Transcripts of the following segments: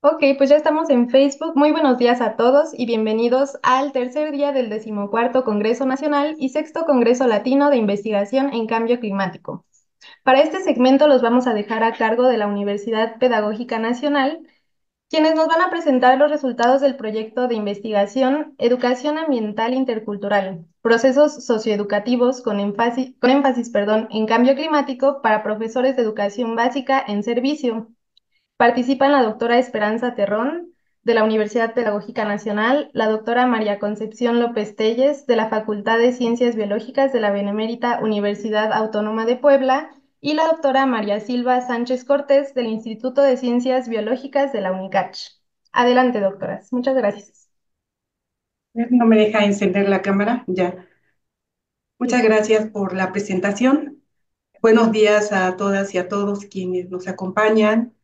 Ok, pues ya estamos en Facebook. Muy buenos días a todos y bienvenidos al tercer día del 14º Congreso Nacional y sexto Congreso Latino de Investigación en Cambio Climático. Para este segmento los vamos a dejar a cargo de la Universidad Pedagógica Nacional, quienes nos van a presentar los resultados del proyecto de investigación Educación Ambiental Intercultural, procesos socioeducativos con énfasis, en cambio climático para profesores de educación básica en servicio. Participan la doctora Esperanza Terrón, de la Universidad Pedagógica Nacional, la doctora María Concepción López Telles, de la Facultad de Ciencias Biológicas de la Benemérita Universidad Autónoma de Puebla, y la doctora María Silva Sánchez Cortés, del Instituto de Ciencias Biológicas de la UNICACH. Adelante, doctoras. Muchas gracias. No me deja encender la cámara, ya. Muchas gracias por la presentación. Buenos días a todas y a todos quienes nos acompañan.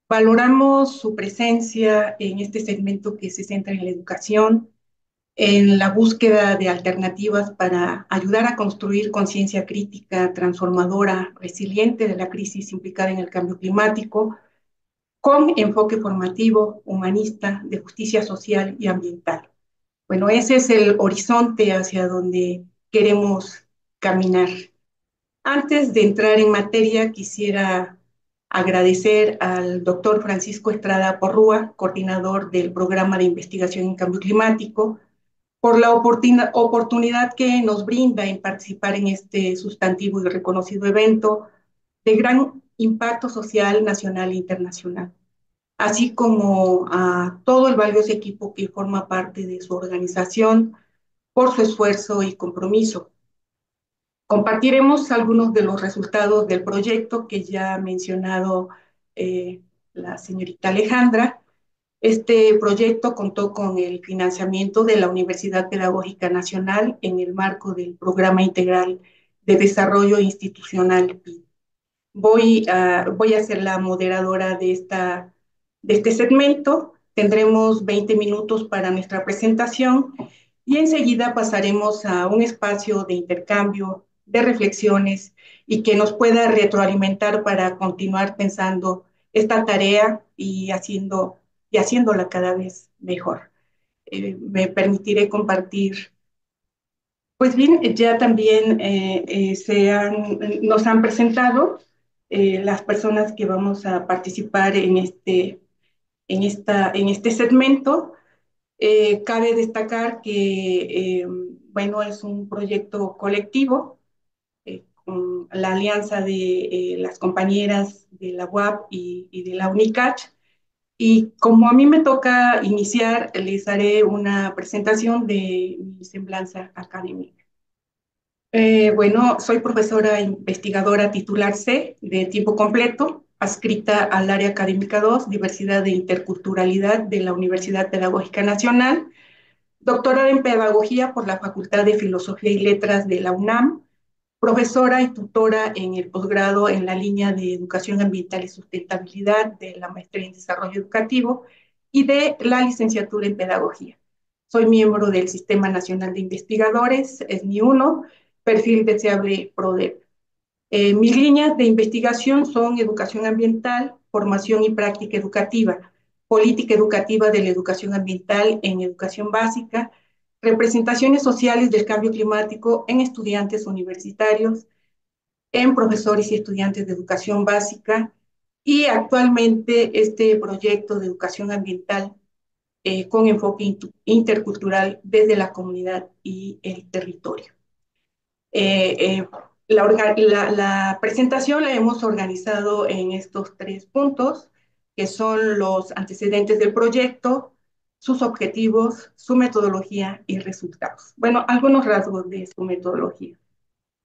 Valoramos su presencia en este segmento que se centra en la educación, en la búsqueda de alternativas para ayudar a construir conciencia crítica, transformadora, resiliente de la crisis implicada en el cambio climático, con enfoque formativo, humanista, de justicia social y ambiental. Bueno, ese es el horizonte hacia donde queremos caminar. Antes de entrar en materia, quisiera agradecer al doctor Francisco Estrada Porrúa, coordinador del programa de investigación en cambio climático, por la oportunidad que nos brinda en participar en este sustantivo y reconocido evento de gran impacto social nacional e internacional, así como a todo el valioso equipo que forma parte de su organización por su esfuerzo y compromiso. Compartiremos algunos de los resultados del proyecto que ya ha mencionado eh, la señorita Alejandra. Este proyecto contó con el financiamiento de la Universidad Pedagógica Nacional en el marco del Programa Integral de Desarrollo Institucional PID. Voy a ser la moderadora de este segmento. Tendremos 20 minutos para nuestra presentación y enseguida pasaremos a un espacio de intercambio, de reflexiones y que nos pueda retroalimentar para continuar pensando esta tarea y haciéndola cada vez mejor. Me permitiré compartir. Pues bien, ya también nos han presentado las personas que vamos a participar en este segmento. Cabe destacar que, bueno, es un proyecto colectivo con la alianza de las compañeras de la UAP y de la UNICACH. Y como a mí me toca iniciar, les haré una presentación de mi semblanza académica. Bueno, soy profesora investigadora titular C de tiempo completo, adscrita al área académica 2, Diversidad e Interculturalidad de la Universidad Pedagógica Nacional, doctora en Pedagogía por la Facultad de Filosofía y Letras de la UNAM, profesora y tutora en el posgrado en la línea de Educación Ambiental y Sustentabilidad de la Maestría en Desarrollo Educativo y de la licenciatura en Pedagogía. Soy miembro del Sistema Nacional de Investigadores, SNI 1, perfil deseable PRODEP. Mis líneas de investigación son educación ambiental, formación y práctica educativa, política educativa de la educación ambiental en educación básica, representaciones sociales del cambio climático en estudiantes universitarios, en profesores y estudiantes de educación básica, y actualmente este proyecto de educación ambiental con enfoque intercultural desde la comunidad y el territorio. Eh, la presentación la hemos organizado en estos tres puntos, que son los antecedentes del proyecto, sus objetivos, su metodología y resultados. Bueno, algunos rasgos de su metodología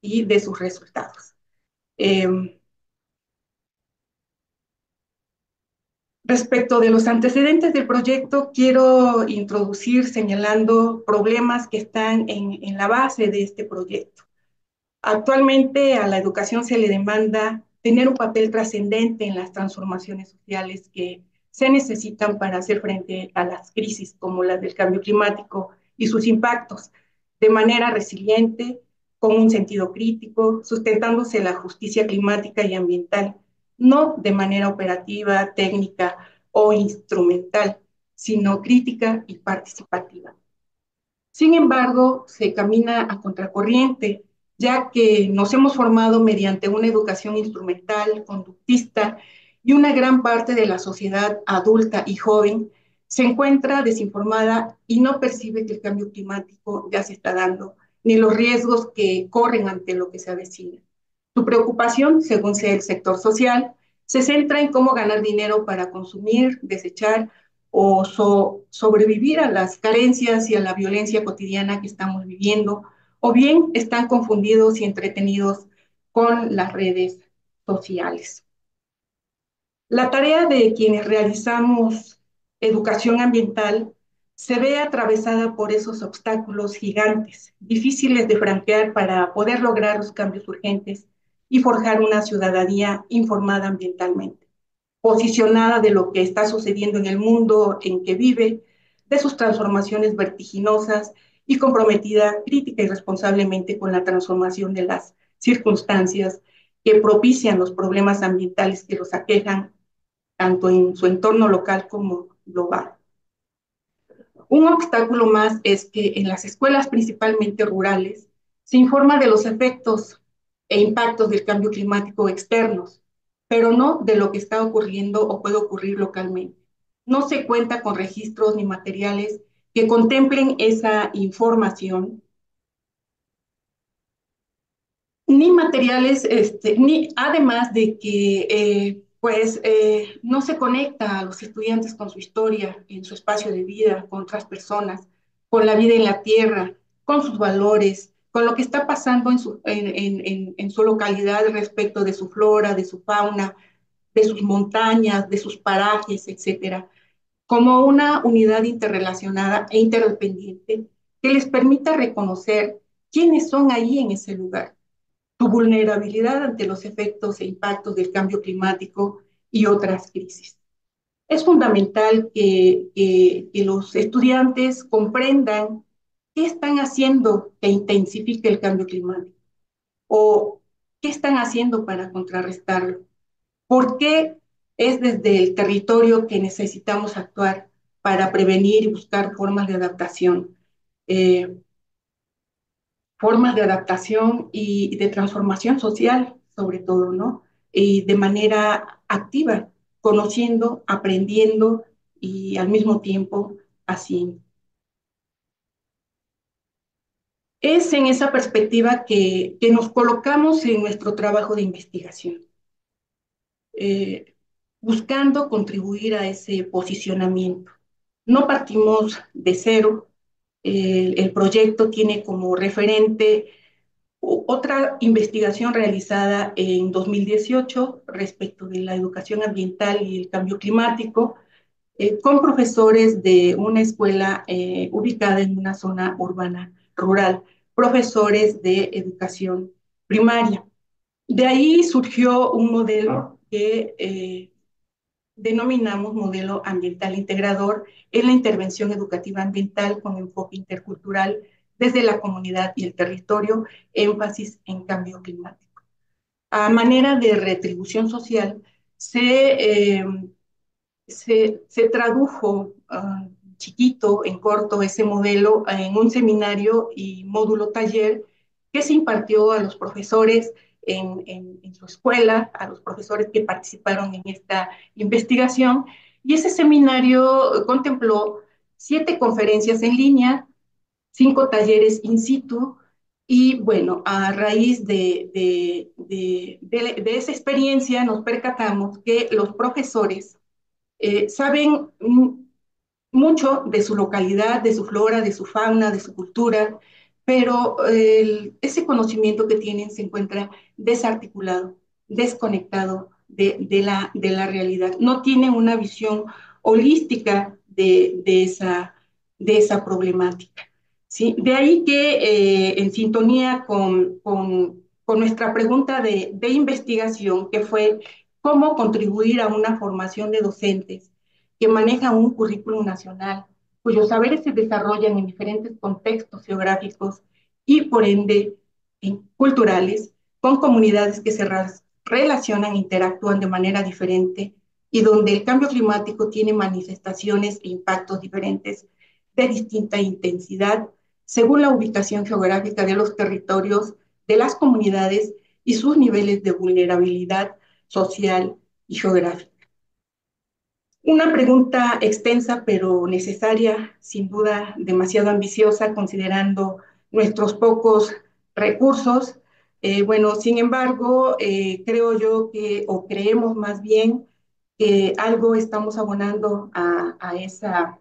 y de sus resultados. Eh, Respecto de los antecedentes del proyecto, quiero introducir señalando problemas que están en la base de este proyecto. Actualmente a la educación se le demanda tener un papel trascendente en las transformaciones sociales que se necesitan para hacer frente a las crisis como las del cambio climático y sus impactos, de manera resiliente, con un sentido crítico, sustentándose la justicia climática y ambiental, no de manera operativa, técnica o instrumental, sino crítica y participativa. Sin embargo, se camina a contracorriente, ya que nos hemos formado mediante una educación instrumental, conductista, y una gran parte de la sociedad adulta y joven se encuentra desinformada y no percibe que el cambio climático ya se está dando, ni los riesgos que corren ante lo que se avecina. Su preocupación, según sea el sector social, se centra en cómo ganar dinero para consumir, desechar o sobrevivir a las carencias y a la violencia cotidiana que estamos viviendo, o bien están confundidos y entretenidos con las redes sociales. La tarea de quienes realizamos educación ambiental se ve atravesada por esos obstáculos gigantes, difíciles de franquear para poder lograr los cambios urgentes y forjar una ciudadanía informada ambientalmente, posicionada de lo que está sucediendo en el mundo en que vive, de sus transformaciones vertiginosas y comprometida crítica y responsablemente con la transformación de las circunstancias que propician los problemas ambientales que los aquejan tanto en su entorno local como global. Un obstáculo más es que en las escuelas principalmente rurales se informa de los efectos e impactos del cambio climático externos, pero no de lo que está ocurriendo o puede ocurrir localmente. No se cuenta con registros ni materiales que contemplen esa información ni materiales, ni además de que no se conecta a los estudiantes con su historia, en su espacio de vida, con otras personas, con la vida en la tierra, con sus valores, con lo que está pasando en su localidad respecto de su flora, de su fauna, de sus montañas, de sus parajes, etcétera, como una unidad interrelacionada e interdependiente que les permita reconocer quiénes son ahí en ese lugar, tu vulnerabilidad ante los efectos e impactos del cambio climático y otras crisis. Es fundamental que los estudiantes comprendan qué están haciendo que intensifique el cambio climático o qué están haciendo para contrarrestarlo. ¿Por qué es desde el territorio que necesitamos actuar para prevenir y buscar formas de adaptación y de transformación social, sobre todo, ¿no? Y de manera activa, conociendo, aprendiendo y al mismo tiempo haciendo. Es en esa perspectiva que nos colocamos en nuestro trabajo de investigación, eh, buscando contribuir a ese posicionamiento. No partimos de cero, el proyecto tiene como referente otra investigación realizada en 2018 respecto de la educación ambiental y el cambio climático, con profesores de una escuela ubicada en una zona urbana rural, profesores de educación primaria. De ahí surgió un modelo que denominamos modelo ambiental integrador en la intervención educativa ambiental con enfoque intercultural desde la comunidad y el territorio, énfasis en cambio climático. A manera de retribución social, se tradujo chiquito, en corto, ese modelo en un seminario y módulo taller que se impartió a los profesores en su escuela, a los profesores que participaron en esta investigación. Y ese seminario contempló 7 conferencias en línea, 5 talleres in situ, y bueno, a raíz de esa experiencia nos percatamos que los profesores saben mucho de su localidad, de su flora, de su fauna, de su cultura, pero ese conocimiento que tienen se encuentra desarticulado, desconectado de la realidad. No tienen una visión holística de esa problemática. ¿Sí? De ahí que en sintonía con nuestra pregunta de investigación, que fue cómo contribuir a una formación de docentes que manejan un currículum nacional, cuyos saberes se desarrollan en diferentes contextos geográficos y por ende culturales, con comunidades que se relacionan e interactúan de manera diferente, y donde el cambio climático tiene manifestaciones e impactos diferentes de distinta intensidad según la ubicación geográfica de los territorios, de las comunidades y sus niveles de vulnerabilidad social y geográfica. Una pregunta extensa pero necesaria, sin duda demasiado ambiciosa considerando nuestros pocos recursos. Bueno, sin embargo, creo yo que, o creemos más bien, que algo estamos abonando a esa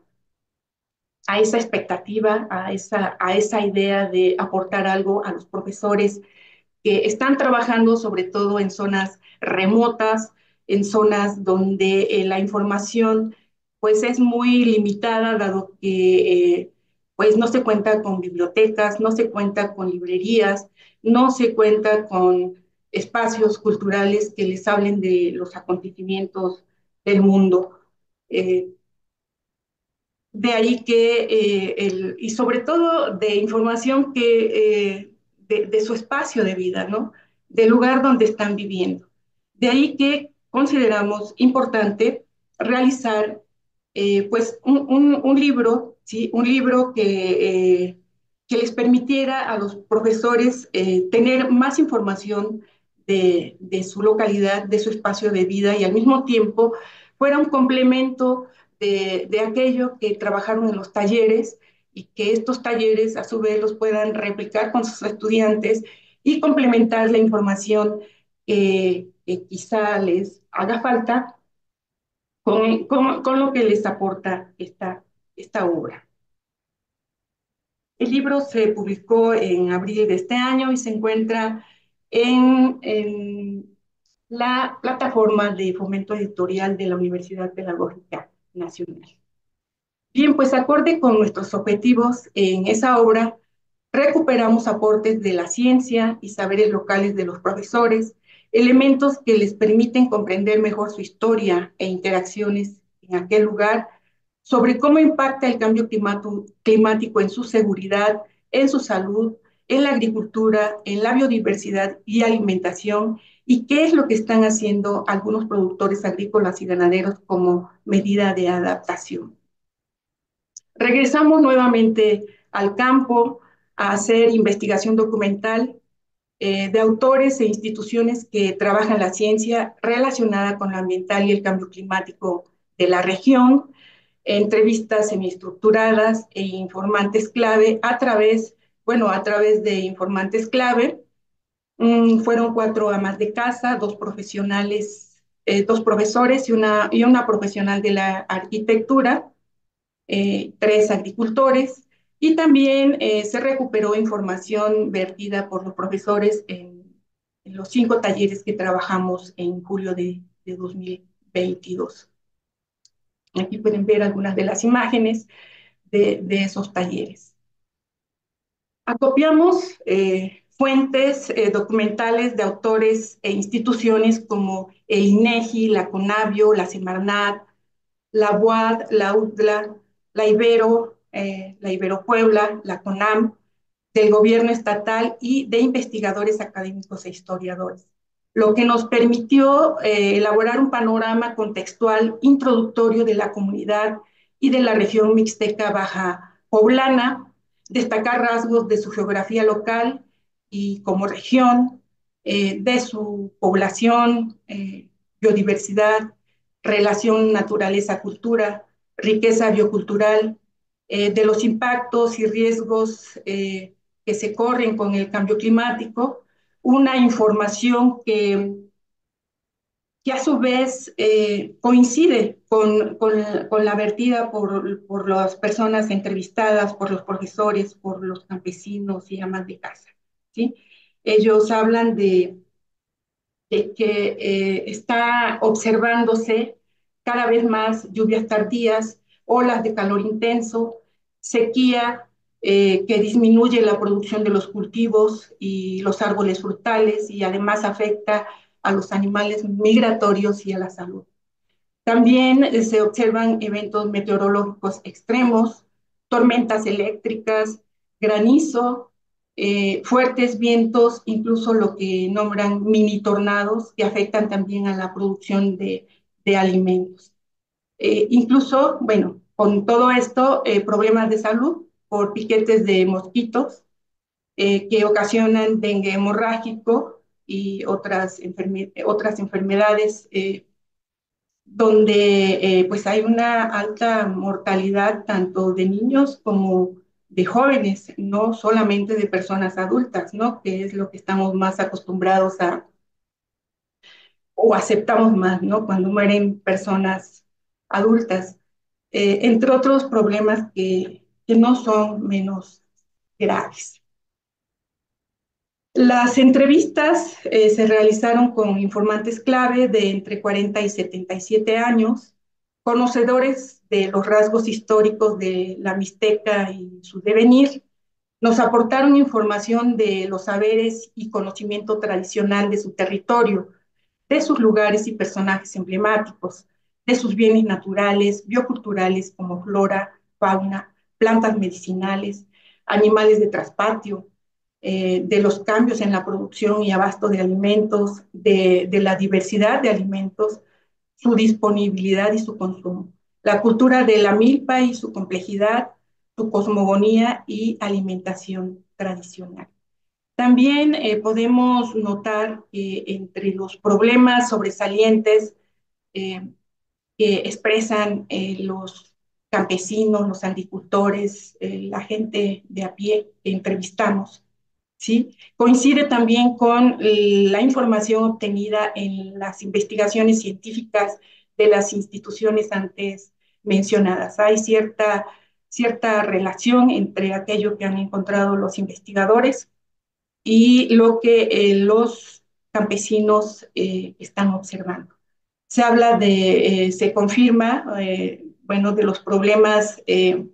expectativa, a esa idea de aportar algo a los profesores que están trabajando sobre todo en zonas remotas, en zonas donde la información pues es muy limitada, dado que pues no se cuenta con bibliotecas, no se cuenta con librerías, no se cuenta con espacios culturales que les hablen de los acontecimientos del mundo. Eh, de ahí que, y sobre todo de información de su espacio de vida, ¿no? Del lugar donde están viviendo. De ahí que consideramos importante realizar pues un libro, ¿sí? Un libro que les permitiera a los profesores tener más información de su localidad, de su espacio de vida y al mismo tiempo fuera un complemento de aquello que trabajaron en los talleres y que estos talleres a su vez los puedan replicar con sus estudiantes y complementar la información que quizá les haga falta con lo que les aporta esta obra. El libro se publicó en abril de este año y se encuentra en la plataforma de fomento editorial de la Universidad Pedagógica Nacional. Bien, pues acorde con nuestros objetivos en esa obra, recuperamos aportes de la ciencia y saberes locales de los profesores, elementos que les permiten comprender mejor su historia e interacciones en aquel lugar, sobre cómo impacta el cambio climático en su seguridad, en su salud, en la agricultura, en la biodiversidad y alimentación, y qué es lo que están haciendo algunos productores agrícolas y ganaderos como medida de adaptación. Regresamos nuevamente al campo a hacer investigación documental de autores e instituciones que trabajan la ciencia relacionada con lo ambiental y el cambio climático de la región, entrevistas semiestructuradas e informantes clave a través de informantes clave. Fueron 4 amas de casa, 2 profesionales, 2 profesores y una profesional de la arquitectura, 3 agricultores, y también se recuperó información vertida por los profesores en los 5 talleres que trabajamos en julio de 2022. Aquí pueden ver algunas de las imágenes de esos talleres. Acopiamos fuentes documentales de autores e instituciones como el INEGI, la CONABIO, la Semarnat, la UAD, la UDLA, la Ibero Puebla, la CONAM, del gobierno estatal y de investigadores académicos e historiadores, lo que nos permitió elaborar un panorama contextual introductorio de la comunidad y de la región mixteca baja poblana, destacar rasgos de su geografía local y como región, de su población, biodiversidad, relación naturaleza-cultura, riqueza biocultural, de los impactos y riesgos que se corren con el cambio climático, una información que a su vez coincide con la vertida por las personas entrevistadas, por los profesores, por los campesinos y amas de casa, ¿sí? Ellos hablan de que está observándose cada vez más lluvias tardías, olas de calor intenso, sequía que disminuye la producción de los cultivos y los árboles frutales y además afecta a los animales migratorios y a la salud. También se observan eventos meteorológicos extremos, tormentas eléctricas, granizo, fuertes vientos, incluso lo que nombran mini tornados, que afectan también a la producción de alimentos. Incluso, bueno, con todo esto, problemas de salud por piquetes de mosquitos que ocasionan dengue hemorrágico y otras enfermedades donde pues hay una alta mortalidad tanto de niños como de jóvenes, no solamente de personas adultas, ¿no? Que es lo que estamos más acostumbrados a o aceptamos más, ¿no? Cuando mueren personas adultas, entre otros problemas que no son menos graves. Las entrevistas se realizaron con informantes clave de entre 40 y 77 años, conocedores de los rasgos históricos de la Mixteca y su devenir. Nos aportaron información de los saberes y conocimiento tradicional de su territorio, de sus lugares y personajes emblemáticos, de sus bienes naturales, bioculturales como flora, fauna, plantas medicinales, animales de traspatio, de los cambios en la producción y abasto de alimentos, de la diversidad de alimentos, su disponibilidad y su consumo, la cultura de la milpa y su complejidad, su cosmogonía y alimentación tradicional. También podemos notar que entre los problemas sobresalientes eh, que expresan los campesinos, los agricultores, la gente de a pie que entrevistamos, ¿sí? Coincide también con la información obtenida en las investigaciones científicas de las instituciones antes mencionadas. Hay cierta relación entre aquello que han encontrado los investigadores y lo que los campesinos están observando. Se habla se confirma, bueno, de los problemas, de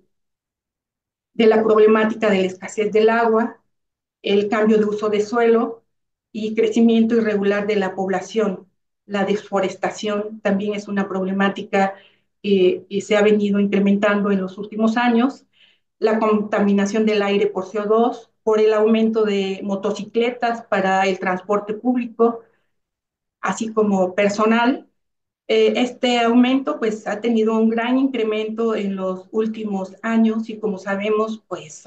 la problemática de la escasez del agua, el cambio de uso de suelo y crecimiento irregular de la población. La deforestación también es una problemática que se ha venido incrementando en los últimos años, la contaminación del aire por CO2, por el aumento de motocicletas para el transporte público, así como personal. Este aumento pues ha tenido un gran incremento en los últimos años y como sabemos pues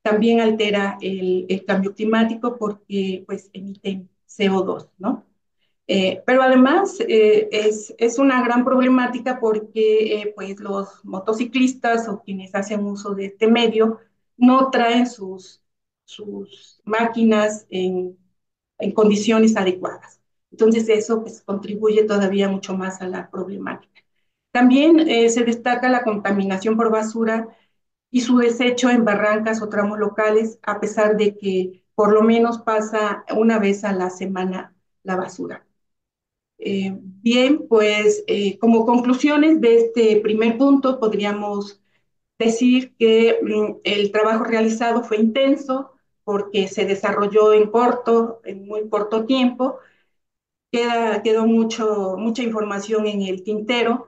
también altera el cambio climático porque pues emiten CO2, ¿no? Pero además es una gran problemática porque pues los motociclistas o quienes hacen uso de este medio no traen sus máquinas en condiciones adecuadas. Entonces eso pues, contribuye todavía mucho más a la problemática. También se destaca la contaminación por basura y su desecho en barrancas o tramos locales, a pesar de que por lo menos pasa una vez a la semana la basura. Bien, pues como conclusiones de este primer punto, podríamos decir que el trabajo realizado fue intenso porque se desarrolló en muy corto tiempo, quedó mucha información en el tintero,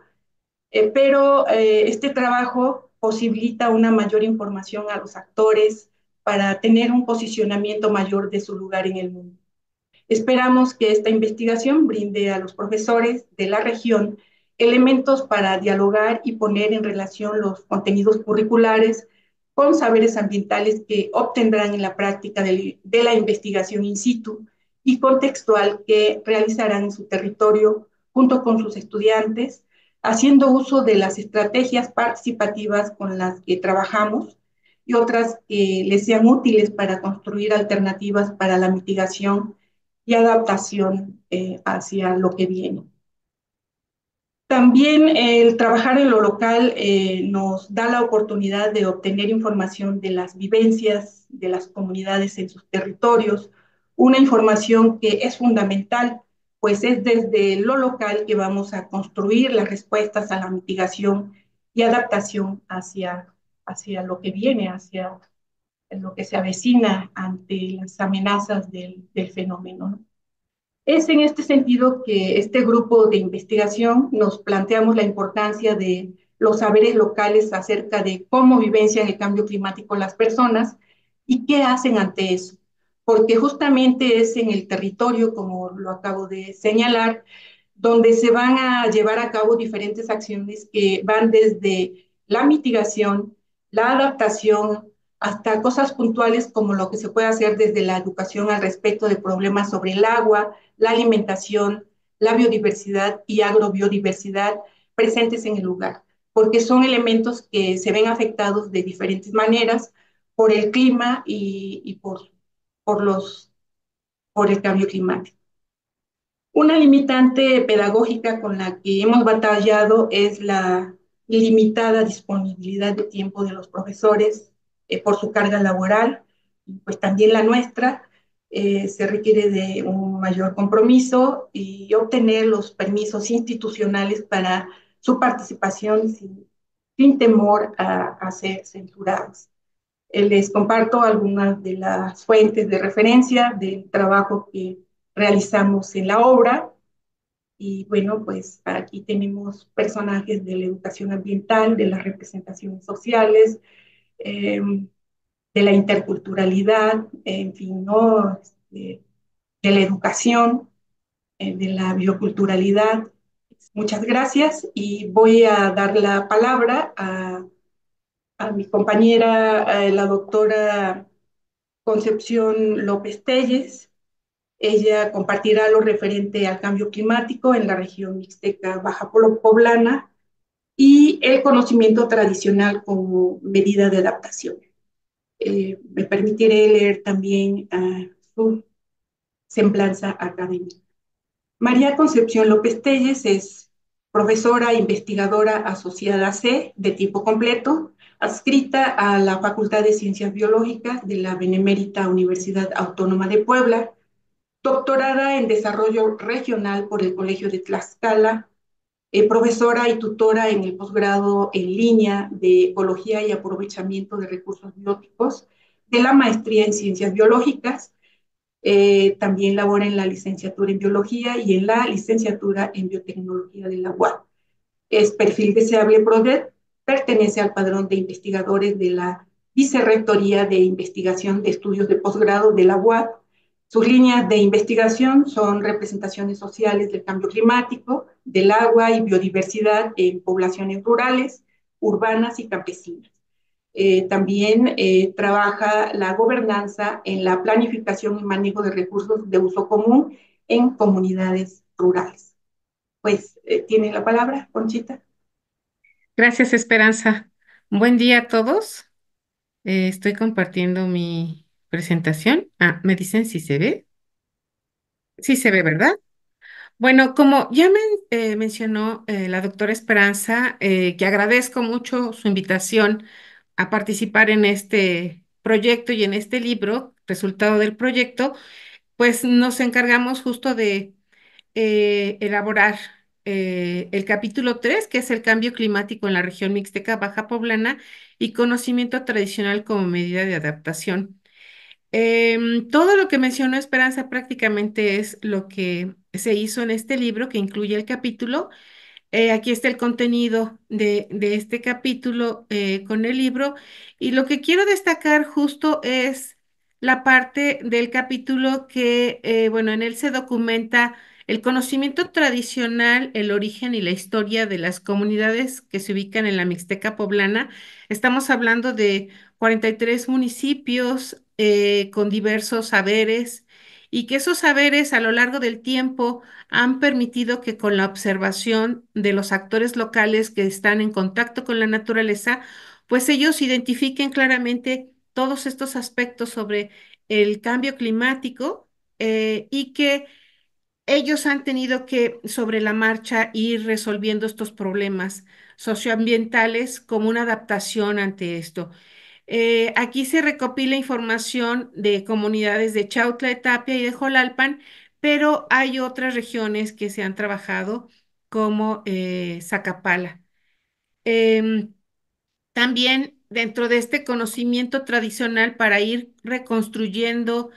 pero este trabajo posibilita una mayor información a los actores para tener un posicionamiento mayor de su lugar en el mundo. Esperamos que esta investigación brinde a los profesores de la región elementos para dialogar y poner en relación los contenidos curriculares con saberes ambientales que obtendrán en la práctica de la investigación in situ y contextual que realizarán en su territorio junto con sus estudiantes, haciendo uso de las estrategias participativas con las que trabajamos y otras que les sean útiles para construir alternativas para la mitigación y adaptación hacia lo que viene. También el trabajar en lo local nos da la oportunidad de obtener información de las vivencias de las comunidades en sus territorios, una información que es fundamental, pues es desde lo local que vamos a construir las respuestas a la mitigación y adaptación hacia lo que viene, hacia lo que se avecina ante las amenazas del fenómeno, ¿no? Es en este sentido que este grupo de investigación nos planteamos la importancia de los saberes locales acerca de cómo vivencian el cambio climático las personas y qué hacen ante eso. Porque justamente es en el territorio, como lo acabo de señalar, donde se van a llevar a cabo diferentes acciones que van desde la mitigación, la adaptación, hasta cosas puntuales como lo que se puede hacer desde la educación al respecto de problemas sobre el agua, la alimentación, la biodiversidad y agrobiodiversidad presentes en el lugar, porque son elementos que se ven afectados de diferentes maneras por el clima y por, los, por el cambio climático. Una limitante pedagógica con la que hemos batallado es la limitada disponibilidad de tiempo de los profesores por su carga laboral, pues también la nuestra. Se requiere de un mayor compromiso y obtener los permisos institucionales para su participación sin temor a ser censurados. Les comparto algunas de las fuentes de referencia del trabajo que realizamos en la obra. Y bueno, pues aquí tenemos personajes de la educación ambiental, de las representaciones sociales, eh, de la interculturalidad, en fin, ¿no? De la educación, de la bioculturalidad. Muchas gracias y voy a dar la palabra a mi compañera, la doctora Concepción López Telles. Ella compartirá lo referente al cambio climático en la región mixteca baja poblana y el conocimiento tradicional como medida de adaptación. Me permitiré leer también su semblanza académica. María Concepción López Telles es profesora e investigadora asociada C de tiempo completo, adscrita a la Facultad de Ciencias Biológicas de la Benemérita Universidad Autónoma de Puebla, doctorada en Desarrollo Regional por el Colegio de Tlaxcala, profesora y tutora en el posgrado en línea de Ecología y Aprovechamiento de Recursos Bióticos de la Maestría en Ciencias Biológicas. También labora en la licenciatura en Biología y en la licenciatura en Biotecnología de la UAP. Es perfil deseable PRODET, pertenece al padrón de investigadores de la Vicerrectoría de Investigación de Estudios de Posgrado de la UAP. Sus líneas de investigación son representaciones sociales del cambio climático, del agua y biodiversidad en poblaciones rurales, urbanas y campesinas. También trabaja la gobernanza en la planificación y manejo de recursos de uso común en comunidades rurales. Pues tiene la palabra, Conchita. Gracias, Esperanza. Buen día a todos. Estoy compartiendo mi presentación. Ah, me dicen si se ve. Sí se ve, ¿verdad? Bueno, como ya mencionó la doctora Esperanza, que agradezco mucho su invitación a participar en este proyecto y en este libro, resultado del proyecto, pues nos encargamos justo de elaborar el capítulo 3, que es el cambio climático en la región mixteca baja poblana y conocimiento tradicional como medida de adaptación. Todo lo que mencionó Esperanza prácticamente es lo que se hizo en este libro, que incluye el capítulo. Aquí está el contenido de este capítulo con el libro y lo que quiero destacar justo es la parte del capítulo que, bueno, en él se documenta el conocimiento tradicional, el origen y la historia de las comunidades que se ubican en la Mixteca poblana. Estamos hablando de 43 municipios con diversos saberes y que esos saberes a lo largo del tiempo han permitido que con la observación de los actores locales que están en contacto con la naturaleza, pues ellos identifiquen claramente todos estos aspectos sobre el cambio climático y que ellos han tenido que sobre la marcha ir resolviendo estos problemas socioambientales como una adaptación ante esto. Aquí se recopila información de comunidades de Chautla, de Tapia y de Jolalpan, pero hay otras regiones que se han trabajado como Zacapala. Em, También dentro de este conocimiento tradicional para ir reconstruyendo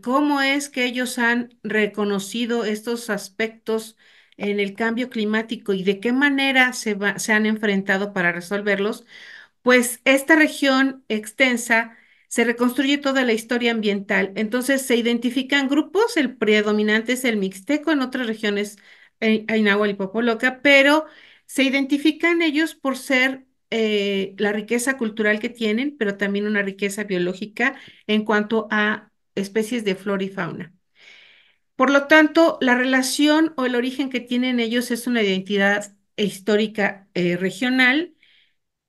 cómo es que ellos han reconocido estos aspectos en el cambio climático y de qué manera se han enfrentado para resolverlos, pues esta región extensa se reconstruye toda la historia ambiental. Entonces se identifican grupos, el predominante es el mixteco, en otras regiones Náhuatl y Popoloca, pero se identifican ellos por ser la riqueza cultural que tienen, pero también una riqueza biológica en cuanto a especies de flora y fauna. Por lo tanto, la relación o el origen que tienen ellos es una identidad histórica regional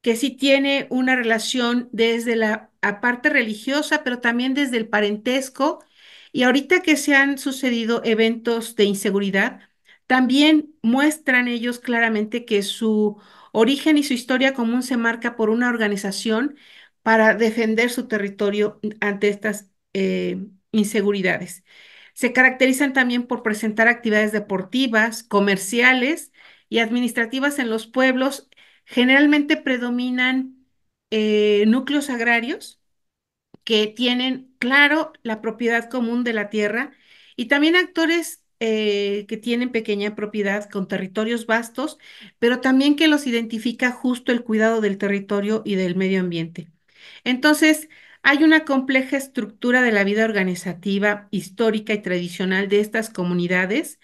que sí tiene una relación desde la parte religiosa, pero también desde el parentesco. Y ahorita que se han sucedido eventos de inseguridad, también muestran ellos claramente que su origen y su historia común se marca por una organización para defender su territorio ante estas inseguridades. Se caracterizan también por presentar actividades deportivas, comerciales y administrativas en los pueblos. Generalmente predominan núcleos agrarios que tienen claro la propiedad común de la tierra y también actores que tienen pequeña propiedad con territorios vastos, pero también que los identifica justo el cuidado del territorio y del medio ambiente. Entonces, hay una compleja estructura de la vida organizativa, histórica y tradicional de estas comunidades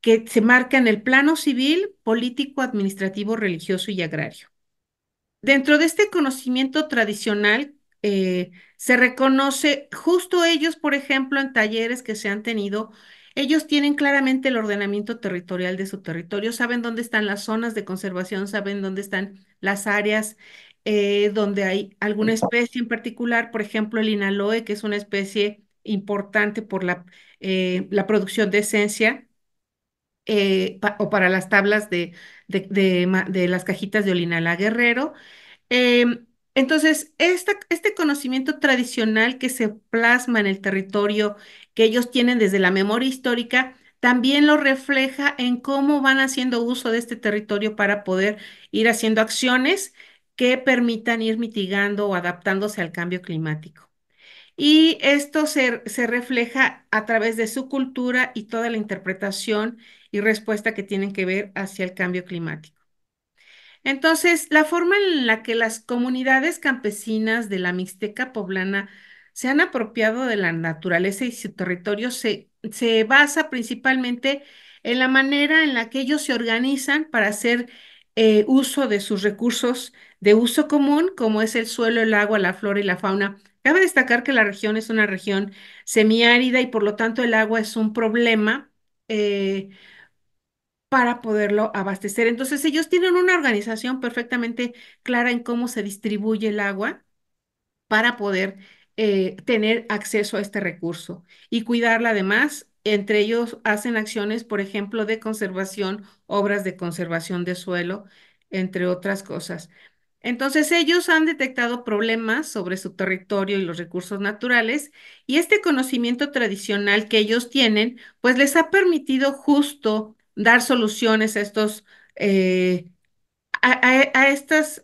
que se marca en el plano civil, político, administrativo, religioso y agrario. Dentro de este conocimiento tradicional, se reconoce justo ellos, por ejemplo, en talleres que se han tenido, ellos tienen claramente el ordenamiento territorial de su territorio, saben dónde están las zonas de conservación, saben dónde están las áreas donde hay alguna especie en particular, por ejemplo, el inaloe, que es una especie importante por la producción de esencia o para las tablas de las cajitas de Olinala Guerrero. Entonces, este conocimiento tradicional que se plasma en el territorio que ellos tienen desde la memoria histórica, también lo refleja en cómo van haciendo uso de este territorio para poder ir haciendo acciones que permitan ir mitigando o adaptándose al cambio climático. Y esto se refleja a través de su cultura y toda la interpretación y respuesta que tienen que ver hacia el cambio climático. Entonces, la forma en la que las comunidades campesinas de la Mixteca poblana se han apropiado de la naturaleza y su territorio se basa principalmente en la manera en la que ellos se organizan para hacer uso de sus recursos de uso común, como es el suelo, el agua, la flora y la fauna. Cabe destacar que la región es una región semiárida y por lo tanto el agua es un problema. Para poderlo abastecer. Entonces, ellos tienen una organización perfectamente clara en cómo se distribuye el agua para poder tener acceso a este recurso y cuidarla además. Entre ellos hacen acciones, por ejemplo, de conservación, obras de conservación de suelo, entre otras cosas. Entonces, ellos han detectado problemas sobre su territorio y los recursos naturales y este conocimiento tradicional que ellos tienen, pues les ha permitido justo dar soluciones a estos a estas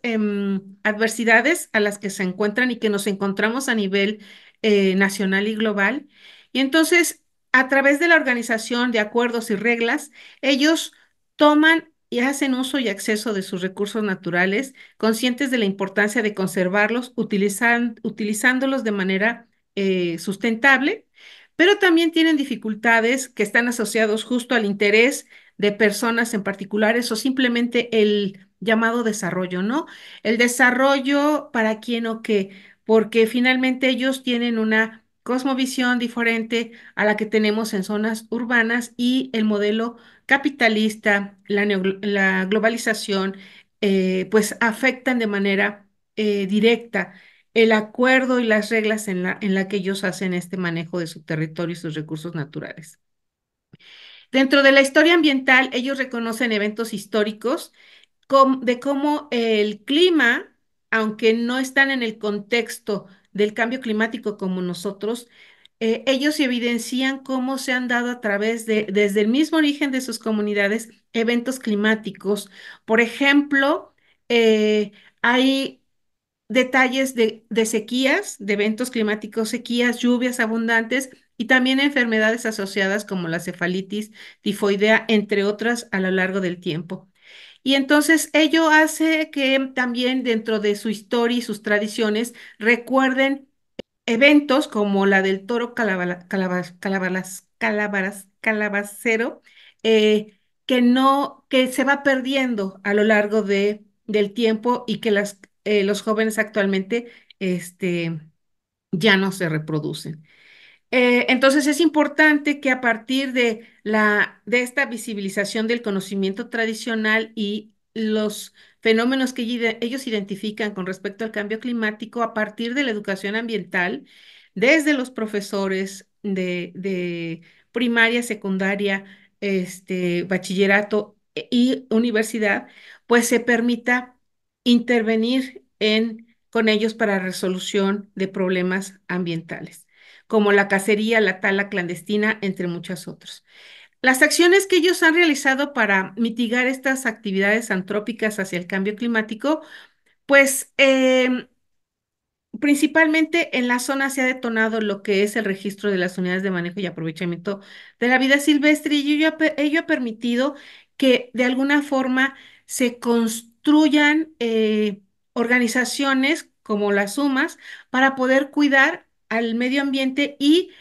adversidades a las que se encuentran y que nos encontramos a nivel nacional y global. Y entonces, a través de la organización de acuerdos y reglas, ellos toman y hacen uso y acceso de sus recursos naturales, conscientes de la importancia de conservarlos, utilizándolos de manera sustentable, pero también tienen dificultades que están asociados justo al interés de personas en particulares o simplemente el llamado desarrollo, ¿no? El desarrollo para quién o qué, porque finalmente ellos tienen una cosmovisión diferente a la que tenemos en zonas urbanas y el modelo capitalista, la globalización, pues afectan de manera directa el acuerdo y las reglas en la que ellos hacen este manejo de su territorio y sus recursos naturales. Dentro de la historia ambiental, ellos reconocen eventos históricos de cómo el clima, aunque no están en el contexto del cambio climático como nosotros, ellos evidencian cómo se han dado a través desde el mismo origen de sus comunidades, eventos climáticos. Por ejemplo, hay detalles de sequías, de eventos climáticos, sequías, lluvias abundantes y también enfermedades asociadas como la cefalitis tifoidea, entre otras, a lo largo del tiempo. Y entonces ello hace que también dentro de su historia y sus tradiciones recuerden eventos como la del toro calabacero, que no, que se va perdiendo a lo largo del tiempo y que los jóvenes actualmente este, ya no se reproducen. Entonces es importante que a partir de esta visibilización del conocimiento tradicional y los fenómenos que ellos identifican con respecto al cambio climático, a partir de la educación ambiental, desde los profesores de primaria, secundaria, bachillerato y universidad, pues se permita intervenir con ellos para resolución de problemas ambientales como la cacería, la tala clandestina, entre muchas otras. Las acciones que ellos han realizado para mitigar estas actividades antrópicas hacia el cambio climático, pues principalmente en la zona se ha detonado lo que es el registro de las unidades de manejo y aprovechamiento de la vida silvestre y ello ha permitido que de alguna forma se construyan organizaciones como las UMAS para poder cuidar al medio ambiente y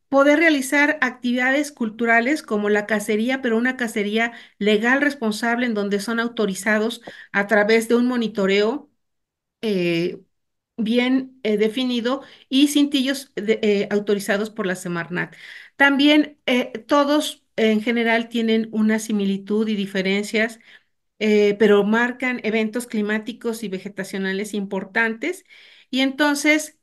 poder realizar actividades culturales como la cacería, pero una cacería legal responsable en donde son autorizados a través de un monitoreo eh, bien definido y cintillos autorizados por la Semarnat. También todos en general tienen una similitud y diferencias pero marcan eventos climáticos y vegetacionales importantes. Y entonces,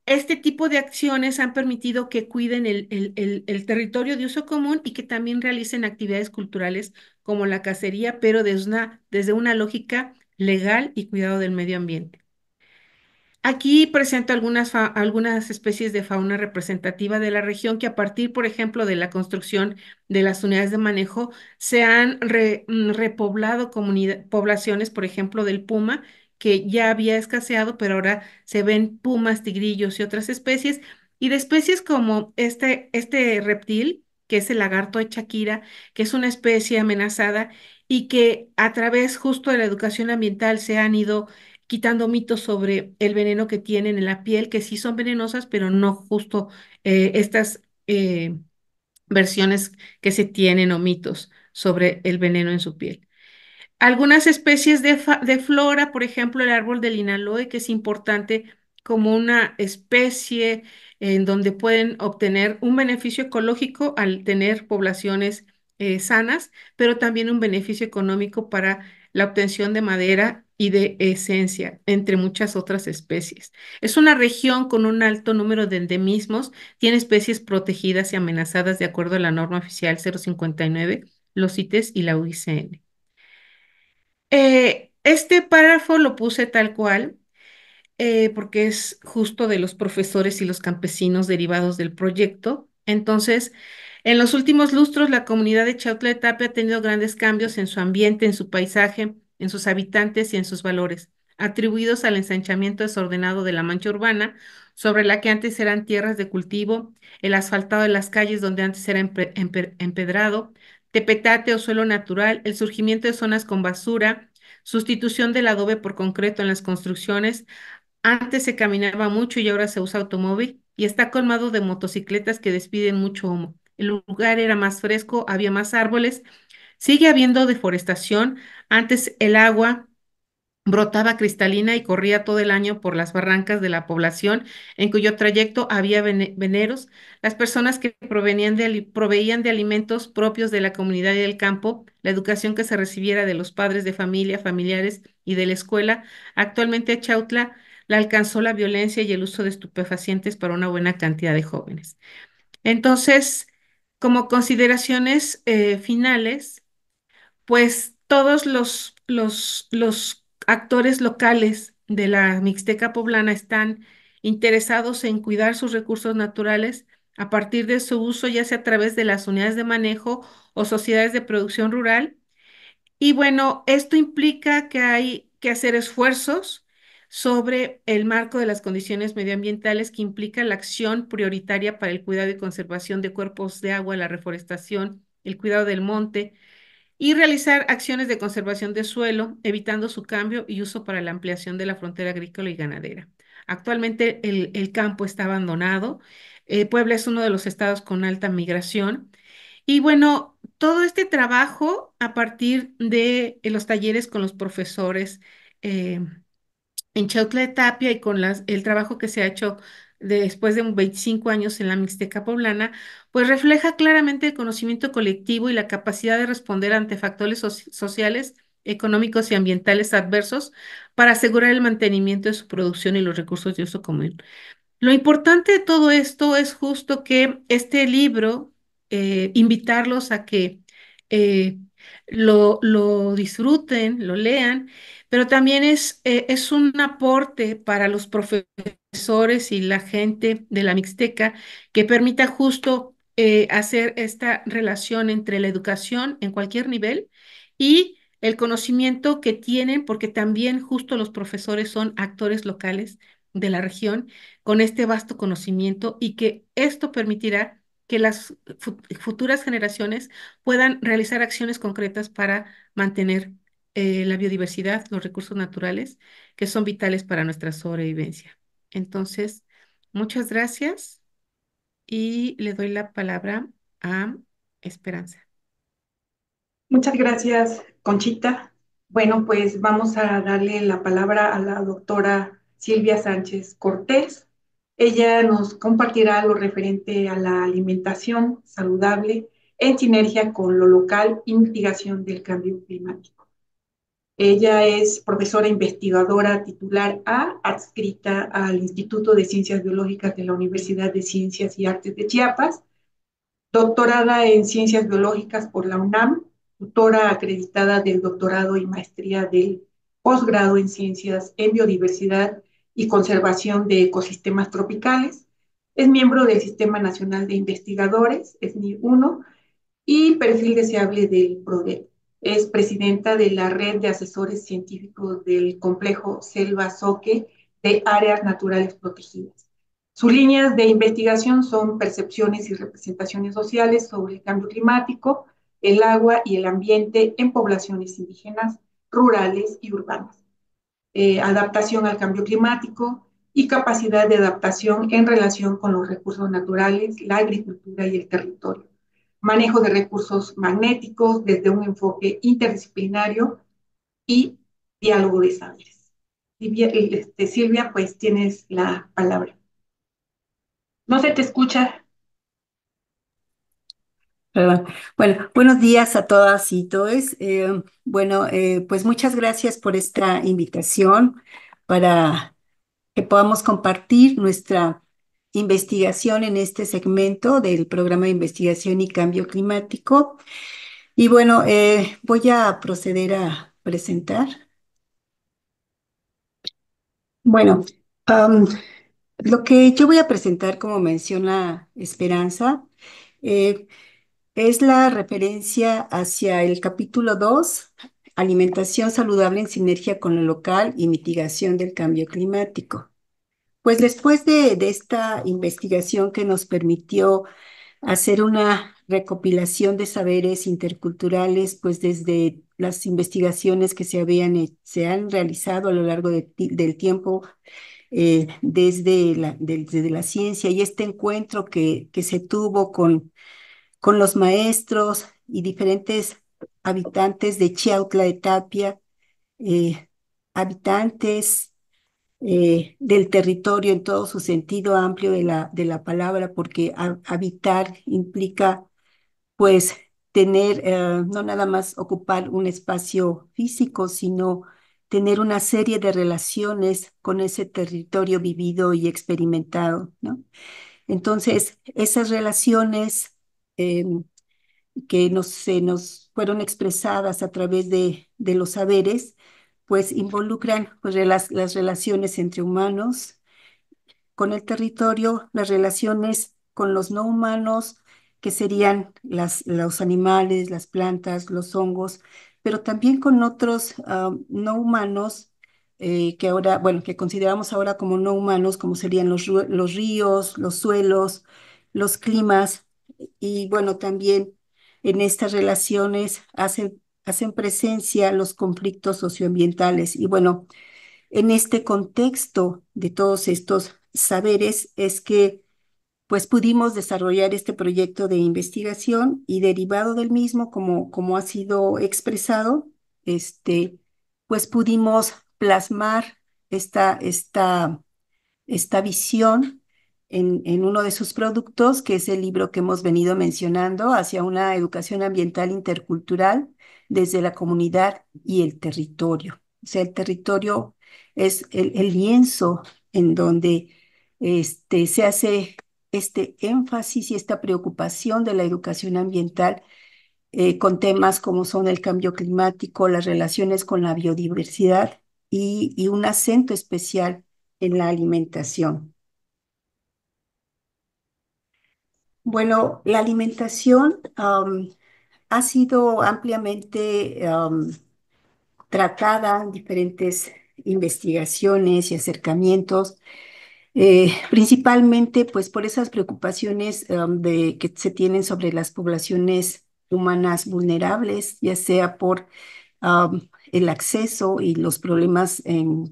este tipo de acciones han permitido que cuiden el territorio de uso común y que también realicen actividades culturales como la cacería, pero desde una lógica legal y cuidado del medio ambiente. Aquí presento algunas especies de fauna representativa de la región que a partir, por ejemplo, de la construcción de las unidades de manejo, se han repoblado poblaciones, por ejemplo, del puma, que ya había escaseado, pero ahora se ven pumas, tigrillos y otras especies, y de especies como este reptil, que es el lagarto de Shakira, que es una especie amenazada y que a través justo de la educación ambiental se han ido quitando mitos sobre el veneno que tienen en la piel, que sí son venenosas, pero no justo estas versiones que se tienen o mitos sobre el veneno en su piel. Algunas especies de flora, por ejemplo, el árbol del linaloe, que es importante como una especie en donde pueden obtener un beneficio ecológico al tener poblaciones sanas, pero también un beneficio económico para la obtención de madera y de esencia, entre muchas otras especies. Es una región con un alto número de endemismos, tiene especies protegidas y amenazadas de acuerdo a la norma oficial 059, los CITES y la UICN. Este párrafo lo puse tal cual porque es justo de los profesores y los campesinos derivados del proyecto. Entonces, en los últimos lustros, la comunidad de Chautla de Tapia ha tenido grandes cambios en su ambiente, en su paisaje, en sus habitantes y en sus valores, atribuidos al ensanchamiento desordenado de la mancha urbana, sobre la que antes eran tierras de cultivo, el asfaltado de las calles donde antes era empedrado, tepetate o suelo natural, el surgimiento de zonas con basura, sustitución del adobe por concreto en las construcciones. Antes se caminaba mucho y ahora se usa automóvil y está colmado de motocicletas que despiden mucho humo. El lugar era más fresco, había más árboles, sigue habiendo deforestación. Antes el agua brotaba cristalina y corría todo el año por las barrancas de la población, en cuyo trayecto había veneros. Las personas que proveían de alimentos propios de la comunidad y del campo, la educación que se recibiera de los padres de familia, familiares y de la escuela. Actualmente Chautla la alcanzó la violencia y el uso de estupefacientes para una buena cantidad de jóvenes. Entonces, como consideraciones finales, pues todos los actores locales de la Mixteca poblana están interesados en cuidar sus recursos naturales a partir de su uso, ya sea a través de las unidades de manejo o sociedades de producción rural. Y bueno, esto implica que hay que hacer esfuerzos sobre el marco de las condiciones medioambientales que implica la acción prioritaria para el cuidado y conservación de cuerpos de agua, la reforestación, el cuidado del monte y realizar acciones de conservación de suelo, evitando su cambio y uso para la ampliación de la frontera agrícola y ganadera. Actualmente el campo está abandonado. Puebla es uno de los estados con alta migración. Y bueno, todo este trabajo a partir de los talleres con los profesores eh, en Chautla de Tapia y con el trabajo que se ha hecho después de 25 años en la Mixteca poblana, pues refleja claramente el conocimiento colectivo y la capacidad de responder ante factores sociales, económicos y ambientales adversos para asegurar el mantenimiento de su producción y los recursos de uso común. Lo importante de todo esto es justo que este libro, invitarlos a que eh, lo disfruten, lo lean, pero también es un aporte para los profesores y la gente de la Mixteca que permita justo hacer esta relación entre la educación en cualquier nivel y el conocimiento que tienen, porque también justo los profesores son actores locales de la región con este vasto conocimiento y que esto permitirá que las futuras generaciones puedan realizar acciones concretas para mantener la biodiversidad, los recursos naturales, que son vitales para nuestra sobrevivencia. Entonces, muchas gracias y le doy la palabra a Esperanza. Muchas gracias, Conchita. Bueno, pues vamos a darle la palabra a la doctora Silvia Sánchez Cortés. Ella nos compartirá lo referente a la alimentación saludable en sinergia con lo local y mitigación del cambio climático. Ella es profesora investigadora titular A, adscrita al Instituto de Ciencias Biológicas de la Universidad de Ciencias y Artes de Chiapas, doctorada en Ciencias Biológicas por la UNAM, tutora acreditada del doctorado y maestría del posgrado en Ciencias en Biodiversidad y Conservación de Ecosistemas Tropicales. Es miembro del Sistema Nacional de Investigadores, SNI 1, y perfil deseable del PRODE. Es presidenta de la Red de Asesores Científicos del Complejo Selva Soque de Áreas Naturales Protegidas. Sus líneas de investigación son percepciones y representaciones sociales sobre el cambio climático, el agua y el ambiente en poblaciones indígenas, rurales y urbanas, adaptación al cambio climático y capacidad de adaptación en relación con los recursos naturales, la agricultura y el territorio, manejo de recursos magnéticos desde un enfoque interdisciplinario y diálogo de saberes. Silvia, pues tienes la palabra. No se te escucha. Perdón. Bueno, buenos días a todas y todos. Pues muchas gracias por esta invitación para que podamos compartir nuestra investigación en este segmento del programa de investigación y cambio climático. Y bueno, voy a proceder a presentar. Bueno, am, lo que yo voy a presentar, como menciona Esperanza, eh, es la referencia hacia el capítulo 2, alimentación saludable en sinergia con lo local y mitigación del cambio climático. Pues después de esta investigación que nos permitió hacer una recopilación de saberes interculturales, pues desde las investigaciones que se han realizado a lo largo del tiempo, desde la ciencia y este encuentro que se tuvo con los maestros y diferentes habitantes de Chiautla de Tapia, eh, habitantes del territorio en todo su sentido amplio de la palabra, porque habitar implica pues tener, no nada más ocupar un espacio físico, sino tener una serie de relaciones con ese territorio vivido y experimentado, ¿no? Entonces, esas relaciones que se nos fueron expresadas a través de los saberes, pues involucran pues, las relaciones entre humanos con el territorio, las relaciones con los no humanos, que serían los animales, las plantas, los hongos, pero también con otros no humanos que ahora, bueno, que consideramos ahora como no humanos, como serían los ríos, los suelos, los climas, y bueno, también en estas relaciones hacen presencia los conflictos socioambientales. Y bueno, en este contexto de todos estos saberes es que pues pudimos desarrollar este proyecto de investigación y derivado del mismo, como ha sido expresado, pues pudimos plasmar esta, esta esta visión en uno de sus productos, que es el libro que hemos venido mencionando, hacia una educación ambiental intercultural desde la comunidad y el territorio. O sea, el territorio es el lienzo en donde se hace este énfasis y esta preocupación de la educación ambiental con temas como son el cambio climático, las relaciones con la biodiversidad y un acento especial en la alimentación. Bueno, la alimentación ha sido ampliamente tratada en diferentes investigaciones y acercamientos, principalmente pues por esas preocupaciones que se tienen sobre las poblaciones humanas vulnerables, ya sea por el acceso y los problemas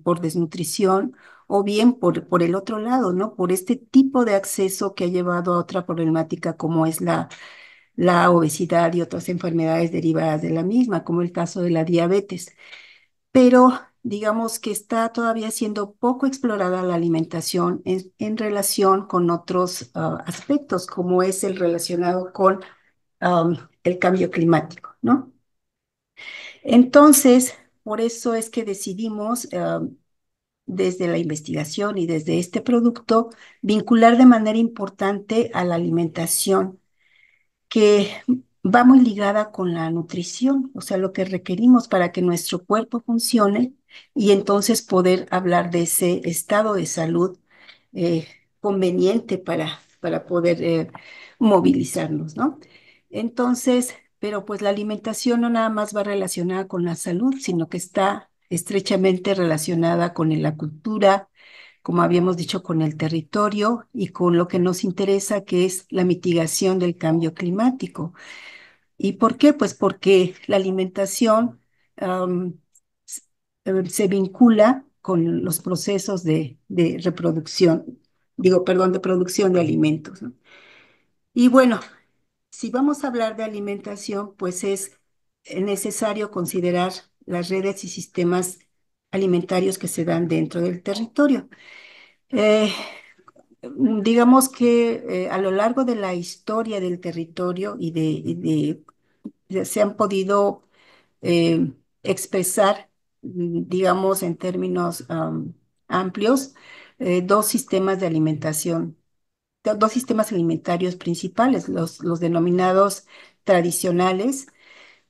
por desnutrición, o bien por el otro lado, ¿no? Por este tipo de acceso que ha llevado a otra problemática como es la obesidad y otras enfermedades derivadas de la misma, como el caso de la diabetes. Pero digamos que está todavía siendo poco explorada la alimentación en relación con otros aspectos, como es el relacionado con el cambio climático, ¿no? Entonces, por eso es que decidimos, desde la investigación y desde este producto, vincular de manera importante a la alimentación, que va muy ligada con la nutrición, o sea, lo que requerimos para que nuestro cuerpo funcione y entonces poder hablar de ese estado de salud eh, conveniente para poder movilizarnos, ¿no? Entonces, pero pues la alimentación no nada más va relacionada con la salud, sino que está estrechamente relacionada con la cultura, como habíamos dicho, con el territorio y con lo que nos interesa, que es la mitigación del cambio climático. ¿Y por qué? Pues porque la alimentación am, s- se vincula con los procesos de reproducción, digo, perdón, de producción de alimentos, ¿no? Y bueno, si vamos a hablar de alimentación, pues es necesario considerar las redes y sistemas alimentarios que se dan dentro del territorio. Eh, digamos que a lo largo de la historia del territorio se han podido expresar, digamos, en términos amplios, dos sistemas de alimentación, dos sistemas alimentarios principales, los denominados tradicionales,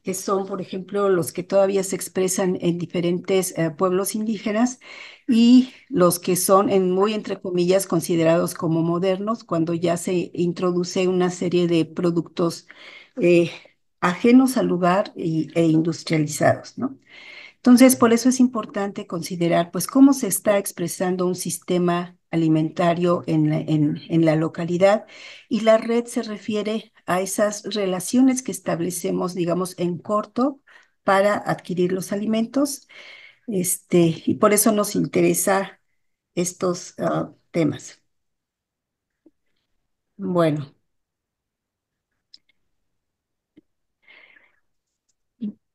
que son, por ejemplo, los que todavía se expresan en diferentes pueblos indígenas, y los que son, muy entre comillas, considerados como modernos, cuando ya se introduce una serie de productos eh, ajenos al lugar e industrializados, ¿no? Entonces, por eso es importante considerar, pues, cómo se está expresando un sistema alimentario en la localidad, y la red se refiere a esas relaciones que establecemos, digamos, en corto para adquirir los alimentos, y por eso nos interesa estos temas. Bueno.